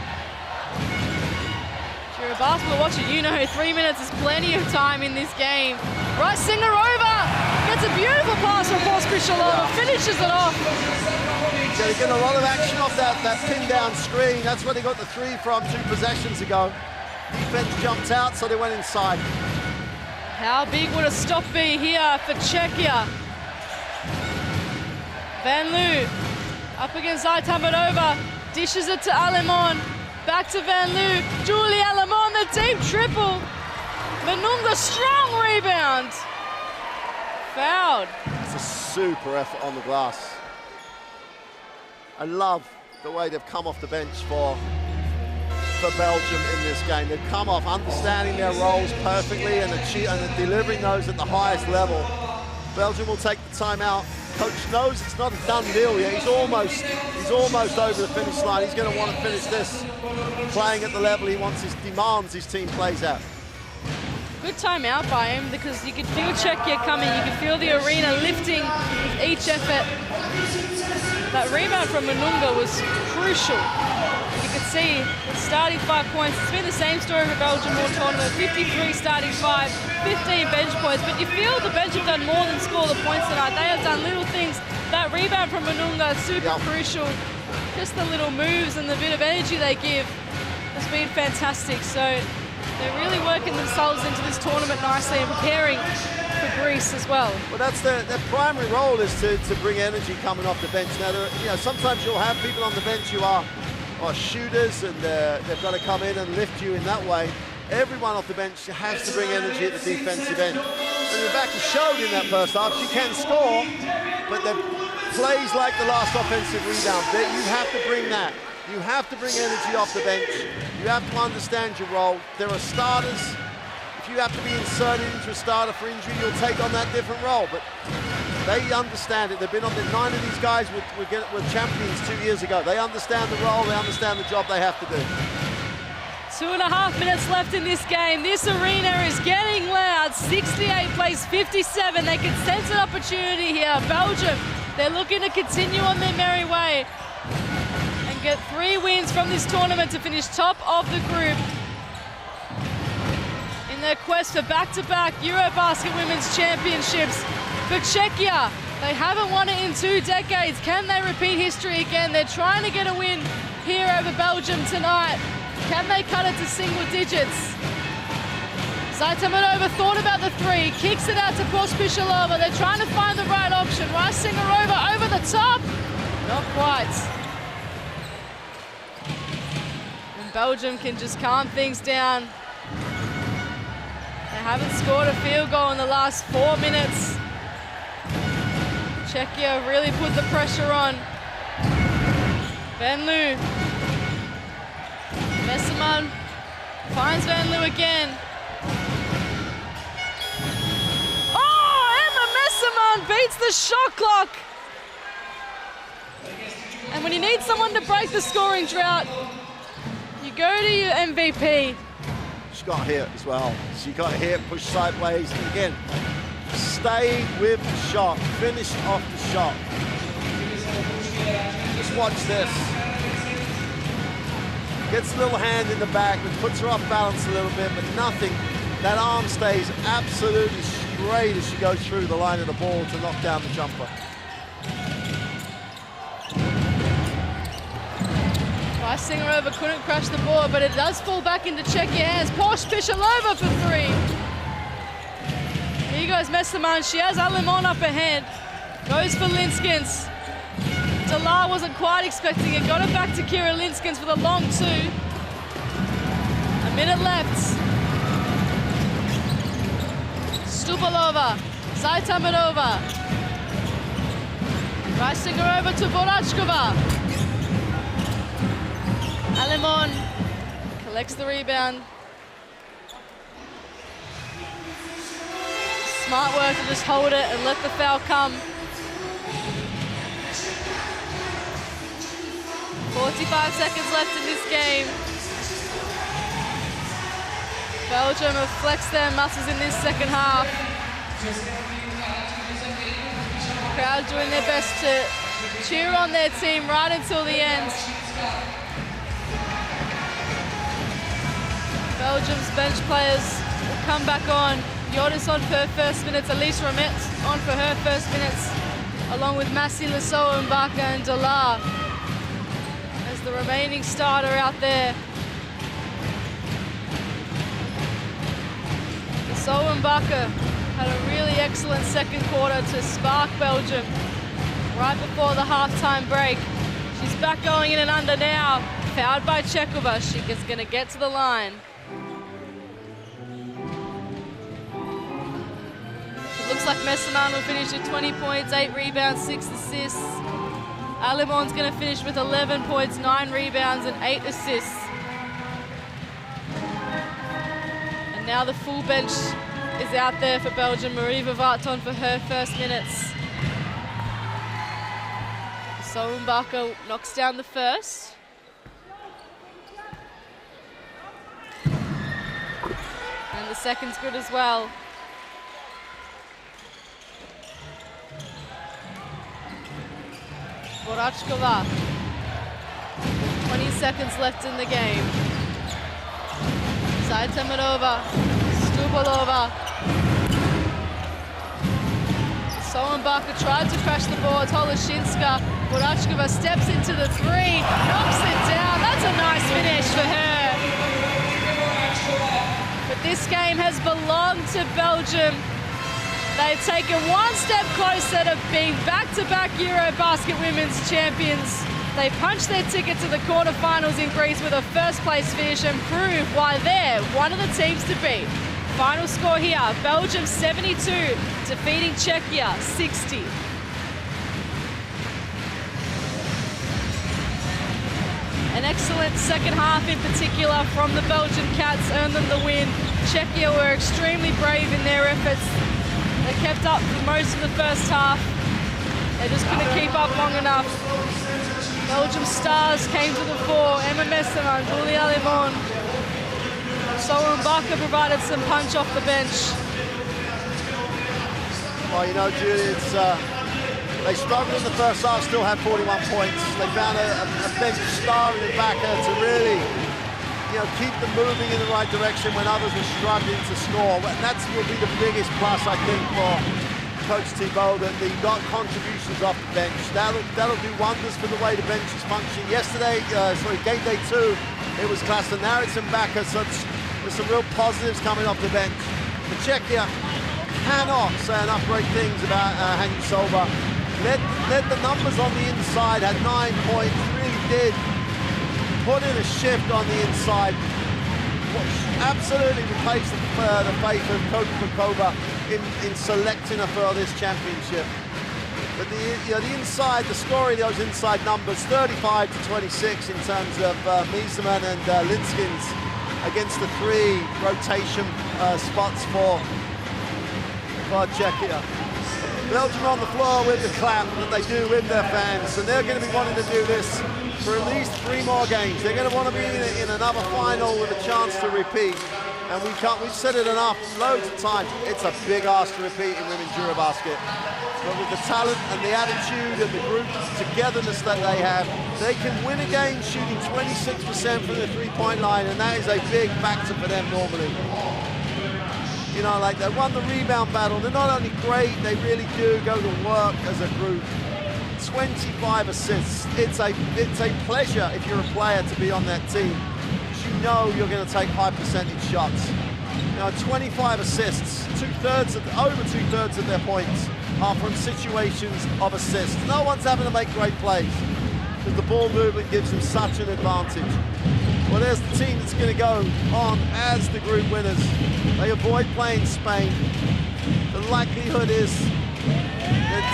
If you're a basketball watcher, you know 3 minutes is plenty of time in this game. Rice Singarova gets a beautiful pass from Krishilova, finishes it off. Yeah, they get a lot of action off that pin down screen. That's where they got the three from 2 possessions ago. Defense jumped out, so they went inside. How big would a stop be here for Czechia? Van Loo up against Aitamanova, dishes it to Alemon. Back to Van Loo, Julie Alemon, the deep triple. Manunga, strong rebound. Fouled. It's a super effort on the glass. I love the way they've come off the bench for Belgium in this game. They've come off understanding their roles perfectly and delivering those at the highest level. Belgium will take the timeout. Coach knows it's not a done deal yet. He's almost over the finish line. He's going to want to finish this playing at the level he demands his team plays at. Good timeout by him because you could feel Czechia coming. You could feel the arena lifting with each effort. That rebound from Manunga was crucial. You can see with starting 5 points, it's been the same story for Belgium all tournament. 53 starting 5, 15 bench points. But you feel the bench have done more than score the points tonight. They have done little things. That rebound from Manunga, super crucial. Just the little moves and the bit of energy they give has been fantastic. So they're really working themselves into this tournament nicely and preparing for Greece as well. Well, that's their primary role, is to bring energy coming off the bench. Now, sometimes you'll have people on the bench who are shooters, and they've got to come in and lift you in that way. Everyone off the bench has to bring energy at the defensive end. And Rebecca showed in that first half she can score, but the plays like the last offensive rebound, you have to bring that. You have to bring energy off the bench. You have to understand your role. There are starters. If you have to be inserted into a starter for injury, you'll take on that different role. But they understand it. They've been on the 9 of these guys were champions 2 years ago. They understand the role. They understand the job they have to do. 2.5 minutes left in this game. This arena is getting loud. 68 plays 57. They can sense an opportunity here. Belgium, they're looking to continue on their merry way and get 3 wins from this tournament to finish top of the group in their quest for back-to-back EuroBasket Women's Championships. For Czechia, they haven't won it in 2 decades. Can they repeat history again? They're trying to get a win here over Belgium tonight. Can they cut it to single digits? Zaitamanova thought about the 3, kicks it out to Pospisilova. They're trying to find the right option. Rice-Singarova over the top. Not quite. And Belgium can just calm things down. They haven't scored a field goal in the last 4 minutes. Czechia really put the pressure on. Van Loo. Messermann finds Van Loo again. Oh, Emma Messermann beats the shot clock. And when you need someone to break the scoring drought, you go to your MVP. She got hit as well. She got hit, pushed sideways, and again, stay with the shot, finish off the shot. Just watch this. Gets a little hand in the back, which puts her off balance a little bit, but nothing. That arm stays absolutely straight as she goes through the line of the ball to knock down the jumper. Rice-Singarova couldn't crush the ball, but it does fall back into Czechia hands. Pospisilova for 3. Here goes Messermann. She has Alimon up ahead. Goes for Linskens. Delar wasn't quite expecting it. Got it back to Kira Linskens with a long 2. A minute left. Stupalova. Zaitamanova. Rice-Singarova to Borachkova. Alimon collects the rebound. Smart work to just hold it and let the foul come. 45 seconds left in this game. Belgium have flexed their muscles in this second half. The crowd doing their best to cheer on their team right until the end. Belgium's bench players will come back on. Yordis on for her first minutes, Elise Romet on for her first minutes, along with Massi Lasso and Mbaka and Delar as the remaining starter out there. Lasso and Mbaka had a really excellent second quarter to spark Belgium right before the halftime break. She's back going in and under now, fouled by Chekova. She is going to get to the line. Looks like Messermann will finish with 20 points, 8 rebounds, 6 assists. Alimon's going to finish with 11 points, 9 rebounds, and 8 assists. And now the full bench is out there for Belgium. Marie Vivart's on for her first minutes. So Mbaka knocks down the first. And the second's good as well. Borachkova. 20 seconds left in the game. Saitamanova, Stubolova. Solonbacher tried to crash the board. Holoshinska. Borachkova steps into the three, knocks it down. That's a nice finish for her. But this game has belonged to Belgium. They've taken one step closer to being back-to-back EuroBasket Women's champions. They punched their ticket to the quarterfinals in Greece with a first-place finish and prove why they're one of the teams to beat. Final score here, Belgium 72, defeating Czechia 60. An excellent second half in particular from the Belgian Cats earned them the win. Czechia were extremely brave in their efforts. They kept up for most of the first half. They just couldn't keep up long enough. Belgium stars came to the fore. Emma Messermann, Julia Lemon. Solonbacher provided some punch off the bench. Well, you know, Julie, they struggled in the first half, still had 41 points. They found a bench star in Backer to really, you know, keep them moving in the right direction when others were struggling to score. And that will be the biggest plus, I think, for Coach Thibault, that they got contributions off the bench. That'll do wonders for the way the bench is functioning. Yesterday, game day 2, it was class, and now it's in Backer, so there's some real positives coming off the bench. The Czechia cannot say enough great things about Hanyu Soba. Led the numbers on the inside, had 9 points, really did put in a shift on the inside. Absolutely replaced the faith of Coach Pakova in selecting her for this championship. But the inside, the story of those inside numbers, 35 to 26 in terms of Miesemann and Linskins against the 3 rotation spots for Czechia. Belgium on the floor with the clap that they do with their fans, and they're going to be wanting to do this for at least 3 more games. They're going to want to be in another final with a chance to repeat. And we've said it enough, loads of times, it's a big ask to repeat in women's EuroBasket. But with the talent and the attitude and the group togetherness that they have, they can win a game shooting 26% from the 3-point line, and that is a big factor for them normally. You know, like they won the rebound battle. They're not only great, they really do go to work as a group. 25 assists. It's a pleasure if you're a player to be on that team. You know you're going to take high percentage shots. You know, 25 assists, over two-thirds of their points are from situations of assists. No one's having to make great plays because the ball movement gives them such an advantage. Well, there's the team that's going to go on as the group winners. They avoid playing Spain. The likelihood is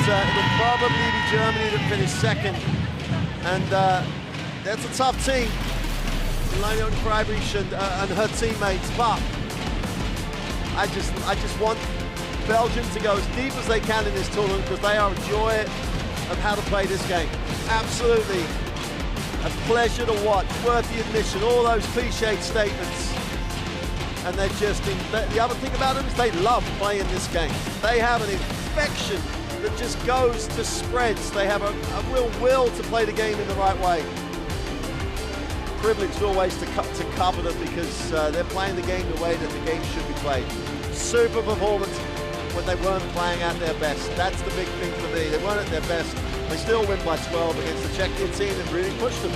that it will probably be Germany that finish second. And that's a tough team. Elena Freibrich and her teammates, but I just want Belgium to go as deep as they can in this tournament because they are a joy of how to play this game. Absolutely a pleasure to watch, worth the admission, all those cliched statements. And they're just, the other thing about them is they love playing this game. They have an infection that just goes to spreads. They have a real will to play the game in the right way. Privileged always to cover them because they're playing the game the way that the game should be played. Super performance when they weren't playing at their best. That's the big thing for me. They weren't at their best. They still win by 12 against the Czechia team that really pushed them.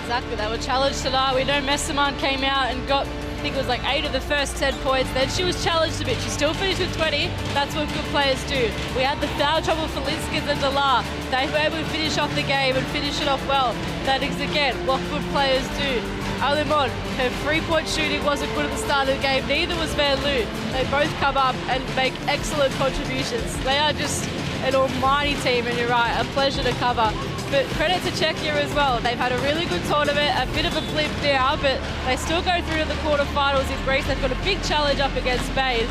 Exactly, they were challenged tonight. We know Messermann came out and got, I think it was like 8 of the first 10 points. Then she was challenged a bit. She still finished with 20. That's what good players do. We had the foul trouble for Linskins and Delar. They were able to finish off the game and finish it off well. That is, again, what good players do. Alimon, her 3-point shooting wasn't good at the start of the game. Neither was Van Loo. They both come up and make excellent contributions. They are just an almighty team, and you're right, a pleasure to cover. But credit to Czechia as well. They've had a really good tournament, a bit of a blip now, but they still go through to the quarterfinals in Greece. They've got a big challenge up against Spain.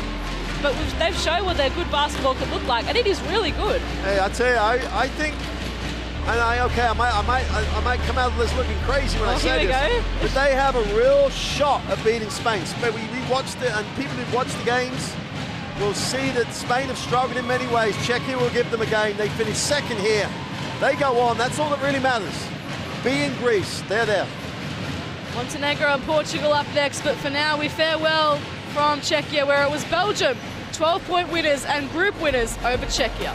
But they've shown what their good basketball can look like, and it is really good. Hey, I tell you, I think, and I might come out of this looking crazy when I say this, but they have a real shot at beating Spain. We watched it, and people who've watched the games will see that Spain have struggled in many ways. Czechia will give them a game. They finish second here. They go on. That's all that really matters. B in Greece, they're there. Montenegro and Portugal up next, but for now we farewell from Czechia, where it was Belgium, 12-point winners and group winners over Czechia.